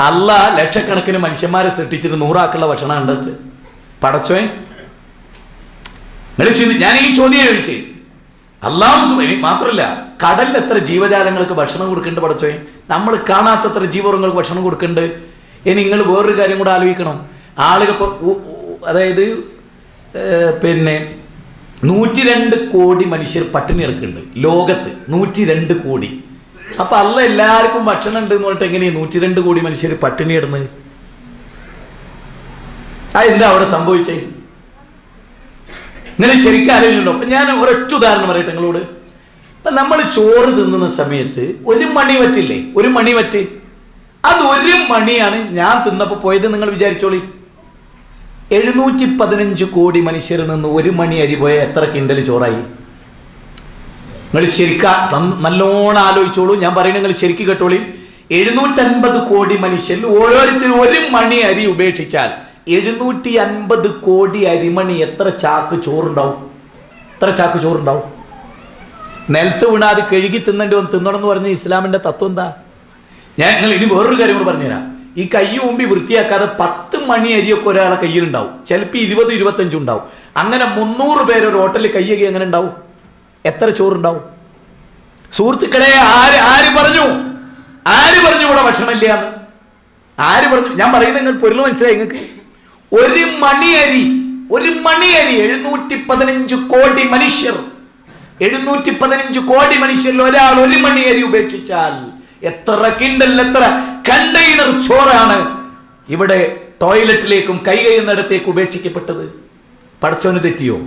അല്ല ലക്ഷക്കണക്കിന് മനുഷ്യന്മാരെ സൃഷ്ടിച്ചിട്ട് 100 ആക്കുള്ള ഭക്ഷണം ഉണ്ടത് പടച്ചോൻ. ഞാൻ ഈ ചോദ്യം ചോദിച്ചേ. അല്ലാഹു മാത്രമല്ല, കടലിൽ എത്ര ജീവജാലങ്ങൾക്ക് ഭക്ഷണം കൊടുക്കുന്നുണ്ട് പടച്ചോൻ? നമ്മൾ കാണാത്തത്ര ജീവങ്ങൾക്ക് ഭക്ഷണം കൊടുക്കുന്നുണ്ട്. ഇനി നിങ്ങൾ വേറൊരു കാര്യം കൂടെ ആലോചിക്കണം. ആളുകൾ അതായത് പിന്നെ 102 കോടി മനുഷ്യർ പട്ടിണി കിടക്കുന്നുണ്ട് ലോകത്ത്. 102 കോടി. അപ്പൊ അല്ല എല്ലാവർക്കും ഭക്ഷണം ഉണ്ട് എന്ന് പറഞ്ഞിട്ട് എങ്ങനെയാ 102 കോടി മനുഷ്യർ പട്ടിണി കിടന്നത്? എന്താ അവിടെ സംഭവിച്ചേ? നിങ്ങൾ ശരിക്കും ആലോചിച്ചല്ലോ. അപ്പൊ ഞാൻ ഒരൊറ്റ ഉദാഹരണം പറയട്ടെ നിങ്ങളോട്. ഇപ്പൊ നമ്മൾ ചോറ് തിന്നുന്ന സമയത്ത് 1 മണി വറ്റില്ലേ? 1 മണി വറ്റ്, അത് 1 മണിയാണ് ഞാൻ തിന്നപ്പോ പോയത്. നിങ്ങൾ വിചാരിച്ചോളി, 715 കോടി മനുഷ്യരിൽ നിന്ന് 1 മണി അരി പോയ എത്ര കിണ്ടൽ ചോറായി? നിങ്ങൾ ശരിക്കും നല്ലോണം ആലോചിച്ചോളൂ. ഞാൻ പറയുന്നത് നിങ്ങൾ ശരിക്കും കേട്ടോളി. 750 കോടി മനുഷ്യരിൽ ഓരോരുത്തരും 1 മണി അരി ഉപേക്ഷിച്ചാൽ 750 കോടി അരിമണി എത്ര ചാക്ക് ചോറുണ്ടാവും? എത്ര ചാക്ക് ചോറുണ്ടാവും? നിലത്ത് വീണ അത് കഴുകി തിന്നണം എന്ന് പറഞ്ഞ ഇസ്ലാമിന്റെ തത്വം എന്താ? നിങ്ങൾ ഇനി വേറൊരു കാര്യം കൂടെ പറഞ്ഞുതരാം. ഈ കൈ ഊമ്പി വൃത്തിയാക്കാതെ 10 മണി അരിയൊക്കെ ഒരാളെ കയ്യിലുണ്ടാവും. ചിലപ്പോൾ 20-25 ഉണ്ടാവും. അങ്ങനെ 300 പേര് ഒരു ഹോട്ടലിൽ കയ്യകി എങ്ങനെ ഉണ്ടാവും? എത്ര ചോറുണ്ടാവും? സുഹൃത്തുക്കളെ, ആര് പറഞ്ഞു ഇവിടെ ഭക്ഷണം ഇല്ല എന്ന്? ആര് പറഞ്ഞു? ഞാൻ പറയുന്നത് നിങ്ങൾ പൊരുൾ മനസ്സിലായി നിങ്ങൾക്ക്? 1 മണി അരി 715 കോടി മനുഷ്യർ, 715 കോടി മനുഷ്യരിൽ ഒരാൾ 1 മണി അരി ഉപേക്ഷിച്ചാൽ എത്ര കിണ്ടൽ, എത്ര കണ്ടെയ്നർ ചോറാണ് ഇവിടെ ടോയ്ലറ്റിലേക്കും കൈ കഴിയുന്നിടത്തേക്ക് ഉപേക്ഷിക്കപ്പെട്ടത്? പടച്ചോന് തെറ്റിയോ?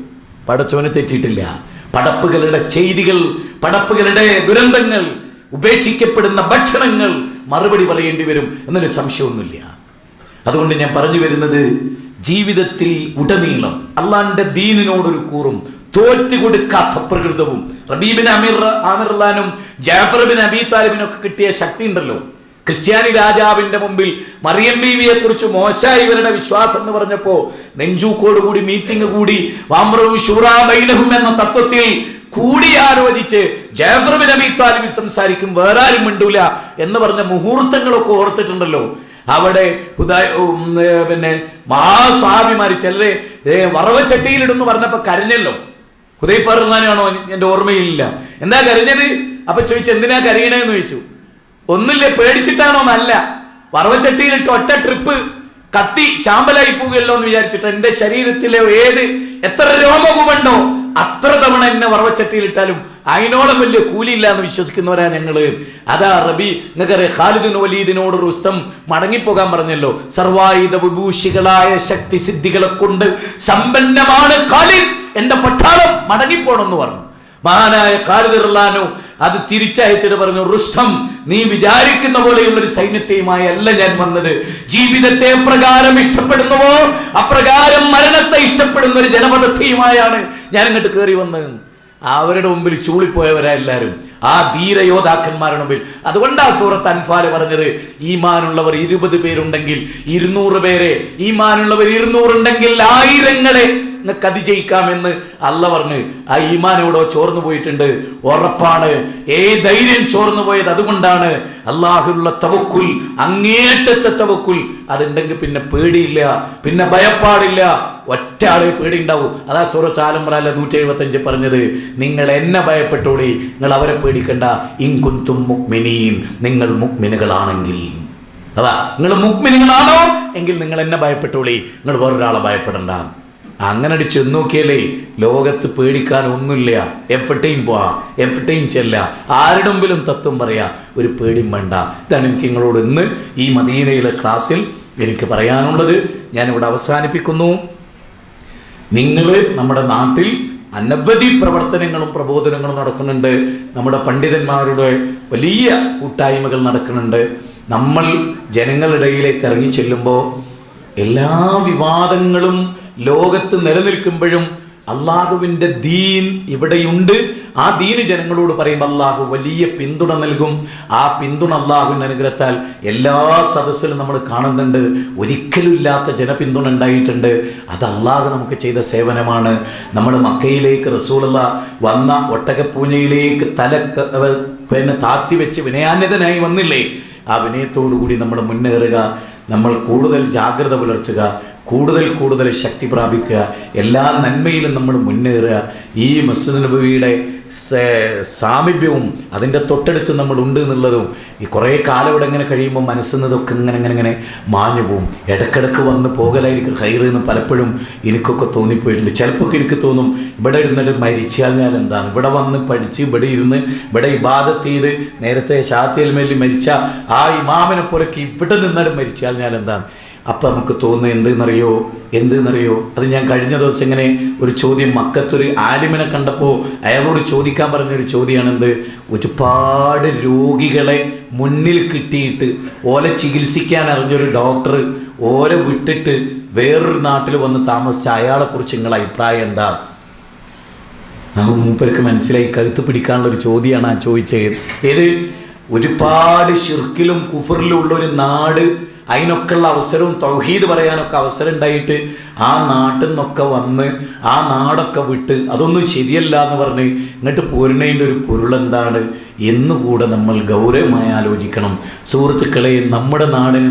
പടച്ചോന് തെറ്റിയിട്ടില്ല. പടപ്പുകളുടെ ചെയ്തികൾ, പടപ്പുകളുടെ ദുരന്തങ്ങൾ, ഉപേക്ഷിക്കപ്പെടുന്ന ഭക്ഷണങ്ങൾ മറുപടി പറയേണ്ടി വരും എന്നൊരു സംശയമൊന്നുമില്ല. അതുകൊണ്ട് ഞാൻ പറഞ്ഞു വരുന്നത്, ജീവിതത്തിൽ ഉടനീളം അള്ളാന്റെ ദീനിനോടൊരു കൂറും തോറ്റു കൊടുക്കാത്ത പ്രകൃതവും റബീബിൻ ആമിർലാനും ജാഫർ ബിൻ അബീ താലിബിനൊക്കെ കിട്ടിയ ശക്തി ഉണ്ടല്ലോ. ക്രിസ്ത്യാനി രാജാവിന്റെ മുമ്പിൽ മറിയം ബീവിയെ കുറിച്ച് മോശമായി ഇവരുടെ വിശ്വാസം എന്ന് പറഞ്ഞപ്പോ നെഞ്ചൂക്കോട് കൂടി മീറ്റിംഗ് കൂടി വഅംറുഹും ശൂറാ ബൈനഹും എന്ന തത്വത്തിൽ കൂടി ആലോചിച്ച് ജാഫർ ബിൻ അബീ താലിബ് സംസാരിക്കും, വേറെ ആരും മിണ്ടൂല എന്ന് പറഞ്ഞ മുഹൂർത്തങ്ങളൊക്കെ ഓർത്തിട്ടുണ്ടല്ലോ. അവിടെ പിന്നെ മഹാസ്വാഭിമാരി ചിലരെ വറവച്ചട്ടിയിലിടുന്നു പറഞ്ഞപ്പോ കരഞ്ഞല്ലോ. ഹുദൈഫ റളിയല്ലാഹു അൻഹു എന്റെ ഓർമ്മയിലില്ല. എന്താ കരഞ്ഞത്? അപ്പൊ ചോദിച്ചു, എന്തിനാ കരയണേന്ന് ചോദിച്ചു. ഒന്നുമില്ല, പേടിച്ചിട്ടാണോ? നല്ല വറവച്ചട്ടിയിലിട്ട് ഒറ്റ ട്രിപ്പ് കത്തി ചാമ്പലായി പോവുകയല്ലോ എന്ന് വിചാരിച്ചിട്ട് എന്റെ ശരീരത്തിലെ എത്ര രോമകുമുണ്ടോ അത്ര തവണ എന്നെ വറവച്ചട്ടിയിലിട്ടാലും അതിനോളം വലിയ കൂലിയില്ല എന്ന് വിശ്വസിക്കുന്നവരാ ഞങ്ങള്. അതാ റബി നിങ്ങൾക്കറിയാം, ഖാലിദ് വലീദിനോട് റുസ്തം മടങ്ങിപ്പോകാൻ പറഞ്ഞല്ലോ. സർവായുധ വിഭൂഷികളായ ശക്തി സിദ്ധികളെ കൊണ്ട് സമ്പന്നമാണ് ഖാലിദ്, എന്റെ പട്ടാളം മടങ്ങിപ്പോണെന്ന് പറഞ്ഞു. മഹാനായ ഖാലിദ് റളിയല്ലാഹു അത് തിരിച്ചയച്ചിട്ട് പറഞ്ഞു, റുസ്തം, നീ വിചാരിക്കുന്ന പോലെയുള്ള ഒരു സൈന്യത്തെയുമായി അല്ല ഞാൻ വന്നത്. ജീവിതത്തെ എപ്രകാരം ഇഷ്ടപ്പെടുന്നുവോ അപ്രകാരം മരണത്തെ ഇഷ്ടപ്പെടുന്ന ഒരു ജനപദത്തെയുമായാണ് ഞാൻ ഇങ്ങോട്ട് കയറി വന്നത്. അവരുടെ മുമ്പിൽ ചൂളിപ്പോയവരാ എല്ലാവരും, ആ ധീരയോദ്ധാക്കന്മാരുടെ മുമ്പിൽ. അതുകൊണ്ടാ സൂറത്ത് അൻഫാല് പറഞ്ഞത്, ഈമാനുള്ളവർ 20 പേരുണ്ടെങ്കിൽ 200 പേരെ, ഈമാനുള്ളവർ 200 ഉണ്ടെങ്കിൽ 1000-ങ്ങളെ നിങ്ങൾക്ക് അതിജയിക്കാമെന്ന് അല്ല പറഞ്ഞ്. ആ ഈമാൻ എവിടോ ചോർന്നു പോയിട്ടുണ്ട്, ഉറപ്പാണ്. ധൈര്യം ചോർന്നു പോയത് അതുകൊണ്ടാണ്. അല്ലാഹുവിലുള്ള തവക്കുൽ, അങ്ങേറ്റത്തെ തവക്കുൽ അതുണ്ടെങ്കിൽ പിന്നെ പേടിയില്ല, പിന്നെ ഭയപ്പാടില്ല, ഒറ്റ ആളെ പേടിയുണ്ടാവും. അതാ സൂറത്ത് ആൽ ഇംറാനിലെ 175 പറഞ്ഞത്, നിങ്ങൾ എന്നെ ഭയപ്പെട്ടോളി, നിങ്ങൾ അവരെ പേടിക്കണ്ട. ഇൻ കുൻതും മുഅ്മിനീൻ, നിങ്ങൾ മുഅ്മിനുകളാണെങ്കിൽ. അതാ, നിങ്ങൾ മുഅ്മിനുകളാണോ എങ്കിൽ നിങ്ങൾ എന്നെ ഭയപ്പെട്ടോളി, നിങ്ങൾ വേറൊരാളെ ഭയപ്പെടണ്ട. അങ്ങനെ ചെന്ന് നോക്കിയാലേ ലോകത്ത് പേടിക്കാൻ ഒന്നുമില്ല. എപ്പോഴത്തേയും പോവാ, എപ്പോഴത്തേയും ചെല്ലാം, ആരുടെ മുമ്പിലും തത്വം പറയാ, ഒരു പേടിയും വേണ്ട. ഇതാണ് എനിക്ക് നിങ്ങളോട് ഇന്ന് ഈ മദീനയിലെ ക്ലാസ്സിൽ എനിക്ക് പറയാനുള്ളത്. ഞാനിവിടെ അവസാനിപ്പിക്കുന്നു. നിങ്ങൾ നമ്മുടെ നാട്ടിൽ അനവധി പ്രവർത്തനങ്ങളും പ്രബോധനങ്ങളും നടക്കുന്നുണ്ട്. നമ്മുടെ പണ്ഡിതന്മാരുടെ വലിയ കൂട്ടായ്മകൾ നടക്കുന്നുണ്ട്. നമ്മൾ ജനങ്ങളിടയിലേക്ക് ഇറങ്ങി ചെല്ലുമ്പോൾ എല്ലാ വിവാദങ്ങളും ലോകത്ത് നിലനിൽക്കുമ്പോഴും അള്ളാഹുവിൻ്റെ ദീൻ ഇവിടെയുണ്ട്. ആ ദീന് ജനങ്ങളോട് പറയുമ്പോൾ അള്ളാഹു വലിയ പിന്തുണ നൽകും. ആ പിന്തുണ അള്ളാഹുവിൻ്റെ അനുഗ്രഹത്താൽ എല്ലാ സദസ്സിലും നമ്മൾ കാണുന്നുണ്ട്. ഒരിക്കലും ഇല്ലാത്ത ജനപിന്തുണ ഉണ്ടായിട്ടുണ്ട്. അത് അള്ളാഹു നമുക്ക് ചെയ്ത സേവനമാണ്. നമ്മൾ മക്കയിലേക്ക് റസൂലുള്ളാഹി വന്ന ഒട്ടകപ്പൂഞ്ഞയിലേക്ക് പിന്നെ താത്തി വെച്ച് വിനയാന്വിതനായി വന്നില്ലേ? ആ വിനയത്തോടു കൂടി നമ്മൾ മുന്നേറുക, നമ്മൾ കൂടുതൽ ജാഗ്രത പുലർത്തുക, കൂടുതൽ ശക്തി പ്രാപിക്കുക, എല്ലാ നന്മയിലും നമ്മൾ മുന്നേറുക. ഈ മസ്ജിദ് നബവിയുടെ സാമീപ്യവും അതിൻ്റെ തൊട്ടടുത്ത് നമ്മളുണ്ട് എന്നുള്ളതും ഈ കുറേ കാലം ഇവിടെ ഇങ്ങനെ കഴിയുമ്പോൾ മനസ്സിന്നതൊക്കെ ഇങ്ങനെ മാഞ്ഞു പോവും. ഇടയ്ക്കിടയ്ക്ക് വന്ന് പോകലായിരിക്കും ഹൈറ് എന്ന് പലപ്പോഴും എനിക്കൊക്കെ തോന്നിപ്പോയിട്ടുണ്ട്. ചിലപ്പോൾ എനിക്ക് തോന്നും ഇവിടെ ഇരുന്നിട്ട് മരിച്ചാൽ ഞാൻ എന്താണ്, ഇവിടെ വന്ന് പഠിച്ച് ഇവിടെ ഇരുന്ന് ഇവിടെ ഇബാദത്ത് ചെയ്ത് നേരത്തെ ഷാത്തിൽ മേലിൽ മരിച്ച ആ ഇമാമിനെ പോലൊക്കെ ഇവിടെ നിന്നിട്ട് മരിച്ചാൽ ഞാൻ എന്താണ്. അപ്പം നമുക്ക് തോന്നുന്നത് എന്തെന്നറിയോ അത് ഞാൻ കഴിഞ്ഞ ദിവസം ഇങ്ങനെ ഒരു ചോദ്യം മക്കത്തൊരു ആലിമിനെ കണ്ടപ്പോൾ അയാളോട് ചോദിക്കാൻ പറഞ്ഞൊരു ചോദ്യമാണെന്ത്, ഒരുപാട് രോഗികളെ മുന്നിൽ കിട്ടിയിട്ട് ഓലെ ചികിത്സിക്കാൻ അറിഞ്ഞൊരു ഡോക്ടർ ഓരെ വിട്ടിട്ട് വേറൊരു നാട്ടിൽ വന്ന് താമസിച്ച അയാളെക്കുറിച്ച് നിങ്ങളുടെ അഭിപ്രായം എന്താ? മൂപ്പർക്ക് മനസ്സിലായി കഴുത്ത് പിടിക്കാനുള്ളൊരു ചോദ്യമാണ് ആ ചോദിച്ചത്. ഏത് ഒരുപാട് ശിർക്കിലും കുഫറിലും ഉള്ളൊരു നാട്, അതിനൊക്കെയുള്ള അവസരവും തൗഹീദ് പറയാനൊക്കെ അവസരം ഉണ്ടായിട്ട് ആ നാട്ടിൽ നിന്നൊക്കെ വന്ന് ആ നാടൊക്കെ വിട്ട് അതൊന്നും ശരിയല്ല എന്ന് പറഞ്ഞ് ഇങ്ങോട്ട് പോരുന്നതിൻ്റെ ഒരു പൊരുളെന്താണ് എന്നുകൂടെ നമ്മൾ ഗൗരവമായി ആലോചിക്കണം. സുഹൃത്തുക്കളെ, നമ്മുടെ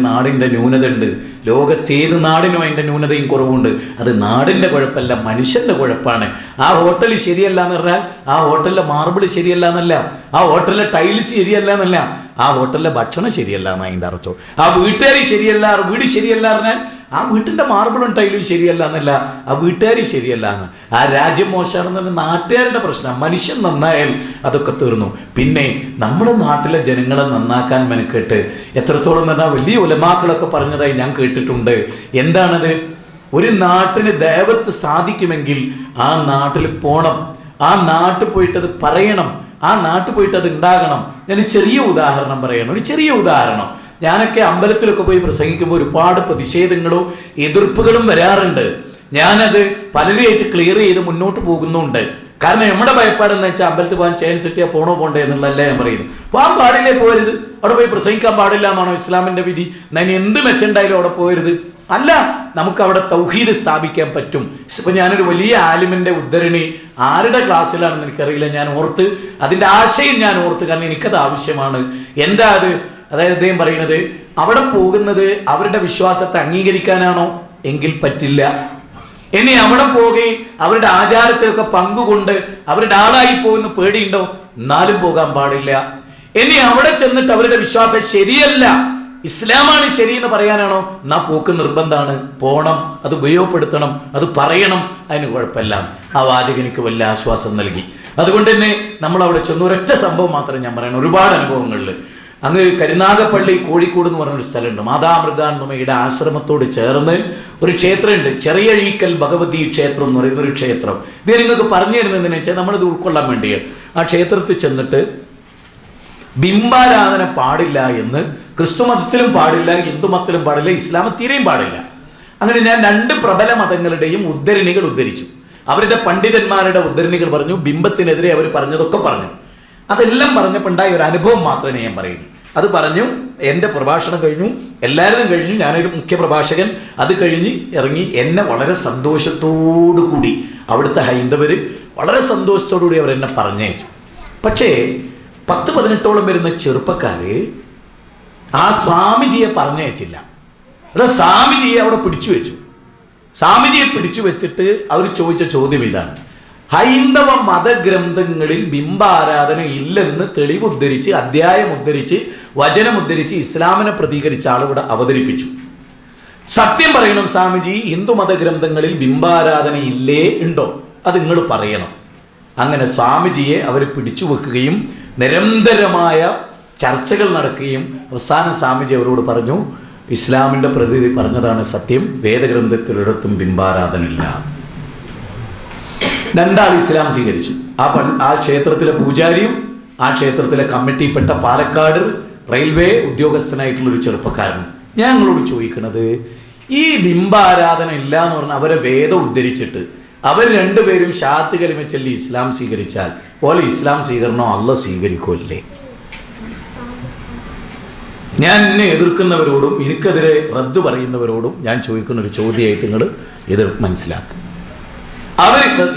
നാടിൻ്റെ ന്യൂനത ഉണ്ട്. ലോകത്തേത് നാടിനും അതിൻ്റെ ന്യൂനതയും കുറവുണ്ട്. അത് നാടിൻ്റെ കുഴപ്പമല്ല, മനുഷ്യൻ്റെ കുഴപ്പമാണ്. ആ ഹോട്ടൽ ശരിയല്ല എന്ന് പറഞ്ഞാൽ ആ ഹോട്ടലിലെ മാർബിൾ ശരിയല്ല എന്നല്ല, ആ ഹോട്ടലിലെ ടൈൽസ് ശരിയല്ല എന്നല്ല, ആ ഹോട്ടലിലെ ഭക്ഷണം ശരിയല്ല എന്ന് അതിൻ്റെ അർത്ഥം. ആ വീട്ടുകാർ ശരിയല്ല, വീട് ശരിയല്ല പറഞ്ഞാൽ ആ വീട്ടിൻ്റെ മാർബിളും ടൈലും ശരിയല്ല എന്നല്ല, ആ വീട്ടുകാർ ശരിയല്ല എന്ന്. ആ രാജ്യം മോശമാണെന്ന് പറഞ്ഞാൽ നാട്ടുകാരുടെ പ്രശ്നം. മനുഷ്യൻ നന്നായാൽ അതൊക്കെ തീർന്നു. പിന്നെ നമ്മുടെ നാട്ടിലെ ജനങ്ങളെ നന്നാക്കാൻ മെനക്കെട്ട് എത്രത്തോളം എന്ന് പറഞ്ഞാൽ വലിയ ഉലമാക്കളൊക്കെ പറഞ്ഞതായി ഞാൻ കേട്ടിട്ടുണ്ട്. എന്താണത്? ഒരു നാട്ടിന് ദൈവത്ത് സാധിക്കുമെങ്കിൽ ആ നാട്ടിൽ പോകണം, ആ നാട്ടിൽ പോയിട്ടത് പറയണം, ആ നാട്ടിൽ പോയിട്ട് അത് ഉണ്ടാകണം. ഞാൻ ചെറിയ ഉദാഹരണം പറയണം, ഒരു ചെറിയ ഉദാഹരണം. ഞാനൊക്കെ അമ്പലത്തിലൊക്കെ പോയി പ്രസംഗിക്കുമ്പോൾ ഒരുപാട് പ്രതിഷേധങ്ങളും എതിർപ്പുകളും വരാറുണ്ട്. ഞാനത് പലരുമായിട്ട് ക്ലിയർ ചെയ്ത് മുന്നോട്ട് പോകുന്നുണ്ട്. കാരണം നമ്മുടെ ഭയപ്പാടെന്ന് വെച്ചാൽ അമ്പലത്തിൽ പോകാൻ ചാൻസ് കിട്ടിയാൽ പോണ്ടേ എന്നുള്ളതല്ല ഞാൻ പറയുന്നത്. പോകാൻ പാടില്ലേ, പോകരുത്. അവിടെ പോയി പ്രസംഗിക്കാൻ പാടില്ല എന്നാണോ ഇസ്ലാമിൻ്റെ വിധി? ഞാൻ എന്ത് മെച്ചുണ്ടായാലും അവിടെ പോകരുത്? അല്ല, നമുക്ക് അവിടെ തൗഹീദ് സ്ഥാപിക്കാൻ പറ്റും. ഇപ്പം ഞാനൊരു വലിയ ആലിമിൻ്റെ ഉദ്ധരണി ആരുടെ ക്ലാസ്സിലാണെന്ന് എനിക്കറിയില്ല, ഞാൻ ഓർത്ത് അതിൻ്റെ ആശയം ഞാൻ ഓർത്ത്, കാരണം എനിക്കത് ആവശ്യമാണ്. എന്താ അത്? അതായത് അദ്ദേഹം പറയുന്നത്, അവിടെ പോകുന്നത് അവരുടെ വിശ്വാസത്തെ അംഗീകരിക്കാനാണോ? എങ്കിൽ പറ്റില്ല. ഇനി അവിടെ പോകുകയും അവരുടെ ആചാരത്തിലൊക്കെ പങ്കുകൊണ്ട് അവരുടെ ആളായി പോകുന്ന പേടിയുണ്ടോ? എന്നാലും പോകാൻ പാടില്ല. ഇനി അവിടെ ചെന്നിട്ട് അവരുടെ വിശ്വാസം ശരിയല്ല, ഇസ്ലാമാണ് ശരിയെന്ന് പറയാനാണോ? എന്നാ പോക്ക് നിർബന്ധമാണ്, പോണം, അത് ഉപയോഗപ്പെടുത്തണം, അത് പറയണം, അതിന് കുഴപ്പമില്ല. ആ വാചകം എനിക്ക് വലിയ ആശ്വാസം നൽകി. അതുകൊണ്ട് തന്നെ നമ്മൾ അവിടെ ചെന്ന് ഒരൊറ്റ സംഭവം മാത്രമേ ഞാൻ പറയണം. ഒരുപാട് അനുഭവങ്ങളിൽ അങ്ങ് കരുനാഗപ്പള്ളി കോഴിക്കോട് എന്ന് പറഞ്ഞൊരു സ്ഥലമുണ്ട്. മാതാമൃതാനന്ദമയുടെ ആശ്രമത്തോട് ചേർന്ന് ഒരു ക്ഷേത്രമുണ്ട്, ചെറിയഴീക്കൽ ഭഗവതി ക്ഷേത്രം എന്ന് പറയുന്നൊരു ക്ഷേത്രം. ഇത് നിങ്ങൾക്ക് പറഞ്ഞു തരുന്നതെന്ന് വെച്ചാൽ നമ്മളിത് ഉൾക്കൊള്ളാൻ വേണ്ടിയാണ്. ആ ക്ഷേത്രത്തിൽ ചെന്നിട്ട് ബിംബാരാധന പാടില്ല എന്ന് ക്രിസ്തു മതത്തിലും പാടില്ല, ഹിന്ദു മതത്തിലും പാടില്ല, ഇസ്ലാം തീരെയും പാടില്ല. അങ്ങനെ ഞാൻ 2 പ്രബല മതങ്ങളുടെയും ഉദ്ധരണികൾ ഉദ്ധരിച്ചു. അവരുടെ പണ്ഡിതന്മാരുടെ ഉദ്ധരണികൾ പറഞ്ഞു, ബിംബത്തിനെതിരെ അവർ പറഞ്ഞതൊക്കെ പറഞ്ഞു. അതെല്ലാം പറഞ്ഞപ്പോൾ ഉണ്ടായ ഒരു അനുഭവം മാത്രമേ ഞാൻ പറയുന്നു. അത് പറഞ്ഞു, എൻ്റെ പ്രഭാഷണം കഴിഞ്ഞു, എല്ലാവരും കഴിഞ്ഞു, ഞാനൊരു മുഖ്യ പ്രഭാഷകൻ. അത് കഴിഞ്ഞ് ഇറങ്ങി എന്നെ വളരെ സന്തോഷത്തോടു കൂടി അവിടുത്തെ ഹൈന്ദവർ വളരെ സന്തോഷത്തോടു കൂടി അവരെന്നെ പറഞ്ഞയച്ചു. പക്ഷേ 10-18ഓളം വരുന്ന ചെറുപ്പക്കാർ ആ സ്വാമിജിയെ പറഞ്ഞയച്ചില്ല. സ്വാമിജിയെ അവിടെ പിടിച്ചു വെച്ചു. സ്വാമിജിയെ പിടിച്ചു വെച്ചിട്ട് അവർ ചോദിച്ച ചോദ്യം ഇതാണ്: ഹൈന്ദവ മതഗ്രന്ഥങ്ങളിൽ ബിംബാരാധന ഇല്ലെന്ന് തെളിവ് ഉദ്ധരിച്ച്, അധ്യായം ഉദ്ധരിച്ച്, വചനം ഉദ്ധരിച്ച് ഇസ്ലാമിനെ പ്രതികരിച്ച ആളിവിടെ അവതരിപ്പിച്ചു. സത്യം പറയണം സ്വാമിജി, ഹിന്ദു മതഗ്രന്ഥങ്ങളിൽ ബിംബാരാധന ഇല്ലേ, ഉണ്ടോ? അത് നിങ്ങൾ പറയണം. അങ്ങനെ സ്വാമിജിയെ അവർ പിടിച്ചു വെക്കുകയും നിരന്തരമായ ചർച്ചകൾ നടക്കുകയും അവസാനം സ്വാമിജി അവരോട് പറഞ്ഞു, ഇസ്ലാമിൻ്റെ പ്രതിനിധി പറഞ്ഞതാണ് സത്യം, വേദഗ്രന്ഥത്തിലൊരിടത്തും ബിംബാരാധന ഇല്ല. 2 ആൾ ഇസ്ലാം സ്വീകരിച്ചു. ആ ക്ഷേത്രത്തിലെ പൂജാരിയും ആ ക്ഷേത്രത്തിലെ കമ്മിറ്റിപ്പെട്ട പാലക്കാട് റെയിൽവേ ഉദ്യോഗസ്ഥനായിട്ടുള്ളൊരു ചെറുപ്പക്കാരൻ. ഞാൻ നിങ്ങളോട് ചോദിക്കുന്നത്, ഈ ബിംബാരാധന ഇല്ല എന്ന് പറഞ്ഞാൽ അവരെ വേദം ഉദ്ധരിച്ചിട്ട് അവർ രണ്ടുപേരും ഷഹാദത്ത് കലിമ ചൊല്ലി ഇസ്ലാം സ്വീകരിച്ചാൽ പോലെ ഇസ്ലാം സ്വീകരണോ അള്ളാഹ് സ്വീകരിക്കുമല്ലേ? ഞാൻ എന്നെ എതിർക്കുന്നവരോടും എനിക്കെതിരെ റദ്ദ് പറയുന്നവരോടും ഞാൻ ചോദിക്കുന്ന ഒരു ചോദ്യമായിട്ട് നിങ്ങൾ ഇത് മനസ്സിലാക്കും.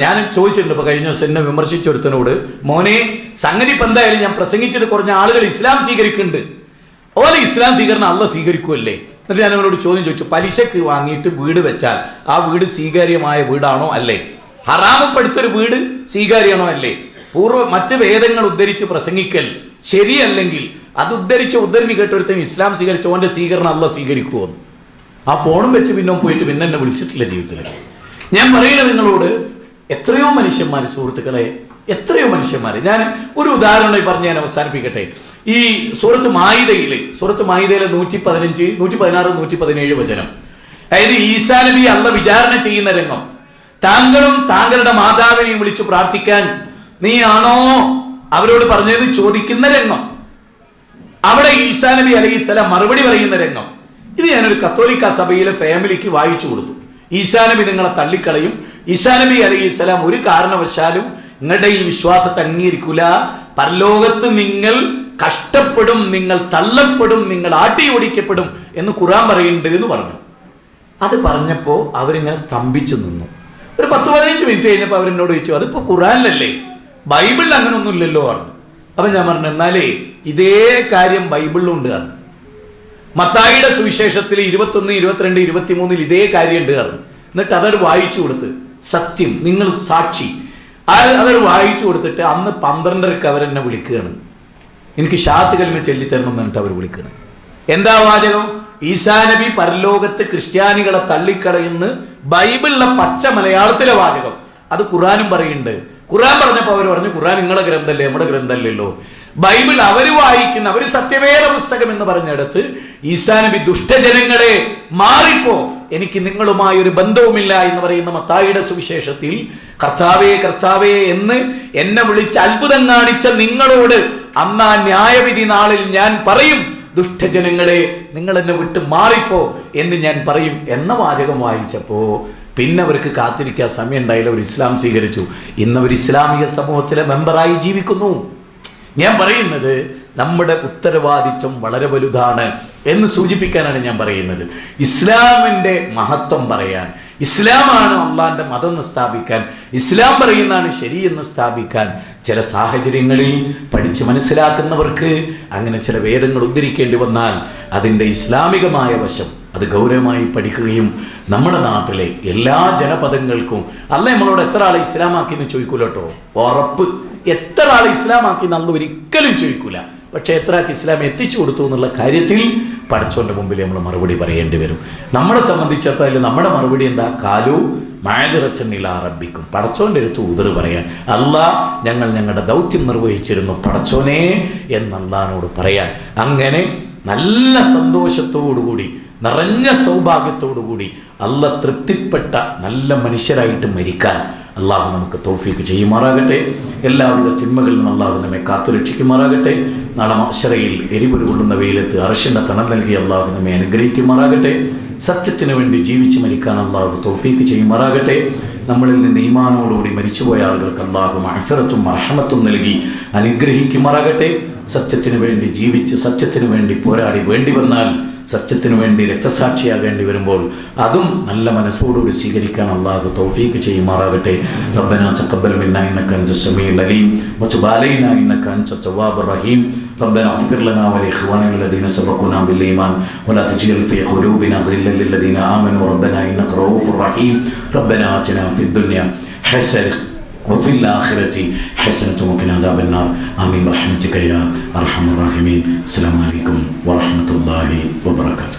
ഞാൻ ചോദിച്ചിട്ടുണ്ട് ഇപ്പോൾ കഴിഞ്ഞ ദിവസം എന്നെ വിമർശിച്ചൊരുത്തനോട്, മോനെ സംഗതി ഇപ്പം എന്തായാലും ഞാൻ പ്രസംഗിച്ചിട്ട് കുറഞ്ഞ ആളുകൾ ഇസ്ലാം സ്വീകരിക്കുന്നുണ്ട്, ഓലെ ഇസ്ലാം സ്വീകരണം അള്ളാഹ് സ്വീകരിക്കുമല്ലേ? എന്നിട്ട് ഞാൻ അവരോട് ചോദ്യം ചോദിച്ചു, പലിശക്ക് വാങ്ങിയിട്ട് വീട് വെച്ചാൽ ആ വീട് സ്വീകാര്യമായ വീടാണോ അല്ലേ? ഹറാമപ്പെടുത്തൊരു വീട് സ്വീകാര്യമാണോ അല്ലേ? മറ്റ് വേദങ്ങൾ ഉദ്ധരിച്ച് പ്രസംഗിക്കൽ ശരിയല്ലെങ്കിൽ അത് ഉദ്ധരിച്ച് ഉദ്ധരണി കേട്ടൊരുത്തം ഇസ്ലാം സ്വീകരിച്ച ഓൻ്റെ സ്വീകരണം അള്ളാഹ് സ്വീകരിക്കുമോ? ആ ഫോണും വെച്ച് പിന്നെ പോയിട്ട് പിന്നെ എന്നെ വിളിച്ചിട്ടില്ല ജീവിതത്തിൽ. ഞാൻ പറയുന്നത് നിങ്ങളോട്, എത്രയോ മനുഷ്യന്മാർ, സുഹൃത്തുക്കളെ, എത്രയോ മനുഷ്യന്മാർ. ഞാൻ ഒരു ഉദാഹരണം പറഞ്ഞ് ഞാൻ അവസാനിപ്പിക്കട്ടെ. ഈ സൂറത്ത് മായിദയിലെ 115, 116, 117 വചനം, അതായത് ഈസാ നബി അള്ളാഹ് വിചാരണ ചെയ്യുന്ന രംഗം, താങ്കളും താങ്കളുടെ മാതാവിനെയും വിളിച്ചു പ്രാർത്ഥിക്കാൻ നീ ആണോ അവരോട് പറഞ്ഞതെന്ന് ചോദിക്കുന്ന രംഗം, അവിടെ ഈസാ നബി അലൈഹിസ്സലാം മറുപടി പറയുന്ന രംഗം. ഇത് ഞാനൊരു കത്തോലിക്ക സഭയിലെ ഫാമിലിക്ക് വായിച്ചു കൊടുത്തു. ഈസാ നബി നിങ്ങളെ തള്ളിക്കളയും, ഈസാ നബി അലൈഹിസ്സലാം ഒരു കാരണവശാലും നിങ്ങളുടെ ഈ വിശ്വാസത്തെ അംഗീകരിക്കൂല, പരലോകത്ത് നിങ്ങൾ കഷ്ടപ്പെടും, നിങ്ങൾ തള്ളപ്പെടും, നിങ്ങൾ ആട്ടി ഓടിക്കപ്പെടും എന്ന് ഖുർആൻ പറയുന്നുണ്ട് എന്ന് പറഞ്ഞു. അത് പറഞ്ഞപ്പോൾ അവരിങ്ങനെ സ്തംഭിച്ചു നിന്നു. ഒരു 10-15 മിനിറ്റ് കഴിഞ്ഞപ്പോൾ അവരെന്നോട് ചോദിച്ചു, അതിപ്പോൾ ഖുർആനിലല്ലേ, ബൈബിളിൽ അങ്ങനെ ഒന്നും ഇല്ലല്ലോ പറഞ്ഞു. അപ്പം ഞാൻ പറഞ്ഞു, എന്നാലേ ഇതേ കാര്യം ബൈബിളിലും ഉണ്ട് പറഞ്ഞു. മത്തായിയുടെ സുവിശേഷത്തിൽ 21, 22, 23 ഇതേ കാര്യം ഉണ്ട് പറഞ്ഞു. എന്നിട്ട് അതോട് വായിച്ചു കൊടുത്ത്, സത്യം നിങ്ങൾ സാക്ഷി, അതോട് വായിച്ചു കൊടുത്തിട്ട് അന്ന് 12:30 അവരെന്നെ വിളിക്കുകയാണ്, എനിക്ക് ഷഹാദത്ത് കലിമ ചൊല്ലിത്തരണം എന്നിട്ട് അവർ വിളിക്കുകയാണ്. എന്താ വാചകം? ഈസാ നബി പരലോകത്ത് ക്രിസ്ത്യാനികളെ തള്ളിക്കളയുന്ന ബൈബിളിലെ പച്ച മലയാളത്തിലെ വാചകം. അത് ഖുർആനും പറയുന്നുണ്ട്. ഖുർആൻ പറഞ്ഞപ്പോൾ അവർ പറഞ്ഞു, ഖുർആൻ നിങ്ങളുടെ ഗ്രന്ഥമല്ലേ, നമ്മുടെ ഗ്രന്ഥമല്ലല്ലോ. ബൈബിൾ അവർ വായിക്കുന്ന, അവർ സത്യവേദ പുസ്തകം എന്ന് പറഞ്ഞെടുത്ത് ഈസാ നബി ദുഷ്ടജനങ്ങളെ മാറിപ്പോ, എനിക്ക് നിങ്ങളുമായി ഒരു ബന്ധവുമില്ല എന്ന് പറയുന്ന മത്തായിയുടെ സുവിശേഷത്തിൽ കർത്താവേ കർത്താവേ എന്ന് എന്നെ വിളിച്ച് അത്ഭുതം കാണിച്ച നിങ്ങളോട് അന്ന് ആ ന്യായവിധി നാളിൽ ഞാൻ പറയും, ദുഷ്ടജനങ്ങളെ നിങ്ങൾ എന്നെ വിട്ട് മാറിപ്പോ എന്ന് ഞാൻ പറയും എന്ന വാചകം വായിച്ചപ്പോ പിന്നെ അവർക്ക് കാത്തിരിക്കാൻ സമയം ഉണ്ടായില്ല. അവർ ഇസ്ലാം സ്വീകരിച്ചു. ഇന്നവർ ഇസ്ലാമിക സമൂഹത്തിലെ മെമ്പറായി ജീവിക്കുന്നു. ഞാൻ പറയുന്നത് നമ്മുടെ ഉത്തരവാദിത്വം വളരെ വലുതാണ് എന്ന് സൂചിപ്പിക്കാനാണ് ഞാൻ പറയുന്നത്. ഇസ്ലാമിൻ്റെ മഹത്വം പറയാൻ, ഇസ്ലാമാണ് അള്ളാഹിൻ്റെ മതം എന്ന് സ്ഥാപിക്കാൻ, ഇസ്ലാം പറയുന്നതാണ് ശരിയെന്ന് സ്ഥാപിക്കാൻ ചില സാഹചര്യങ്ങളിൽ പഠിച്ച് മനസ്സിലാക്കുന്നവർക്ക് അങ്ങനെ ചില വേദങ്ങൾ ഉദ്ധരിക്കേണ്ടി വന്നാൽ അതിൻ്റെ ഇസ്ലാമികമായ വശം അത് ഗൗരവമായി പഠിക്കുകയും നമ്മുടെ നാട്ടിലെ എല്ലാ ജനപദങ്ങൾക്കും അല്ല നമ്മളോട് എത്ര ആളെ ഇസ്ലാമാക്കി എന്ന് ചോദിക്കൂല കേട്ടോ, ഉറപ്പ്. എത്ര ആളെ ഇസ്ലാമാക്കി എന്ന് ഒരിക്കലും ചോദിക്കൂല. പക്ഷേ എത്ര ആൾക്ക് ഇസ്ലാം എത്തിച്ചു കൊടുത്തു എന്നുള്ള കാര്യത്തിൽ പടച്ചോൻ്റെ മുമ്പിൽ നമ്മൾ മറുപടി പറയേണ്ടി വരും. നമ്മളെ സംബന്ധിച്ചിടത്തോളം നമ്മുടെ മറുപടി എന്താ? കാലു മായതിറച്ചെന്നില്ല ആരംഭിക്കും, പടച്ചോൻ്റെ അടുത്ത് ഉതിർ പറയാൻ. അള്ളാഹ് ഞങ്ങളുടെ ദൗത്യം നിർവഹിച്ചിരുന്നു പടച്ചോനെ എന്ന് അള്ളാഹിനോട് പറയാൻ. അങ്ങനെ നല്ല സന്തോഷത്തോടുകൂടി നിറഞ്ഞ സൗഭാഗ്യത്തോടുകൂടി അള്ളാഹ് തൃപ്തിപ്പെട്ട നല്ല മനുഷ്യരായിട്ട് മരിക്കാൻ അള്ളാഹു നമുക്ക് തൗഫീക്ക് ചെയ്യുമാറാകട്ടെ. എല്ലാവിധ ചിന്മകളിൽ നിന്നും അള്ളാഹു നമ്മെ കാത്തുരക്ഷിക്കുമാറാകട്ടെ. നാളെ മഹ്ശറയിൽ എരിപൊരു കൊള്ളുന്ന വെയിലത്ത് അർശിൻ്റെ തണൽ നൽകി അള്ളാഹു നമ്മെ അനുഗ്രഹിക്കുമാറാകട്ടെ. സത്യത്തിന് വേണ്ടി ജീവിച്ച് മരിക്കാൻ അള്ളാഹു തൗഫീക്ക് ചെയ്യുമാറാകട്ടെ. നമ്മളിൽ നിന്ന് ഈമാനോടുകൂടി മരിച്ചുപോയ ആളുകൾക്ക് അള്ളാഹു മഅ്ഫിറത്തും റഹ്മത്തും നൽകി അനുഗ്രഹിക്കുമാറാകട്ടെ. സത്യത്തിന് വേണ്ടി ജീവിച്ച് സത്യത്തിന് വേണ്ടി പോരാടി വേണ്ടി വന്നാൽ സത്യത്തിനു വേണ്ടി രക്തസാക്ഷിയാകേണ്ടി വരുമ്പോൾ അതും നല്ല മനസ്സോടുകൂടി സ്വീകരിക്കാൻ അള്ളാഹു തൗഫീക്ക് ചെയ്യുമാറാകട്ടെ. റബ്ബനാ തഖബ്ബൽ മിന്നാ ഇന്നക അൻത സമീഉൽ അലീം വതുബ് അലൈനാ ഇന്നക അൻത തവ്വാബുർ റഹീം. റബ്ബനാ ഇഗ്ഫിർ ലനാ വലിഇഖ്വാനിനാ الذين سبقونا بالإيمان ولا تجعل في قلوبنا غلا للذين آمنوا ربنا إنك رؤوف رحيم. ربنا آتنا في الدنيا حسنة وفي الآخرة حسنة وقنا عذاب النار. آمين برحمتك يا أرحم الراحمين. السلام عليكم ورحمة الله وبركاته.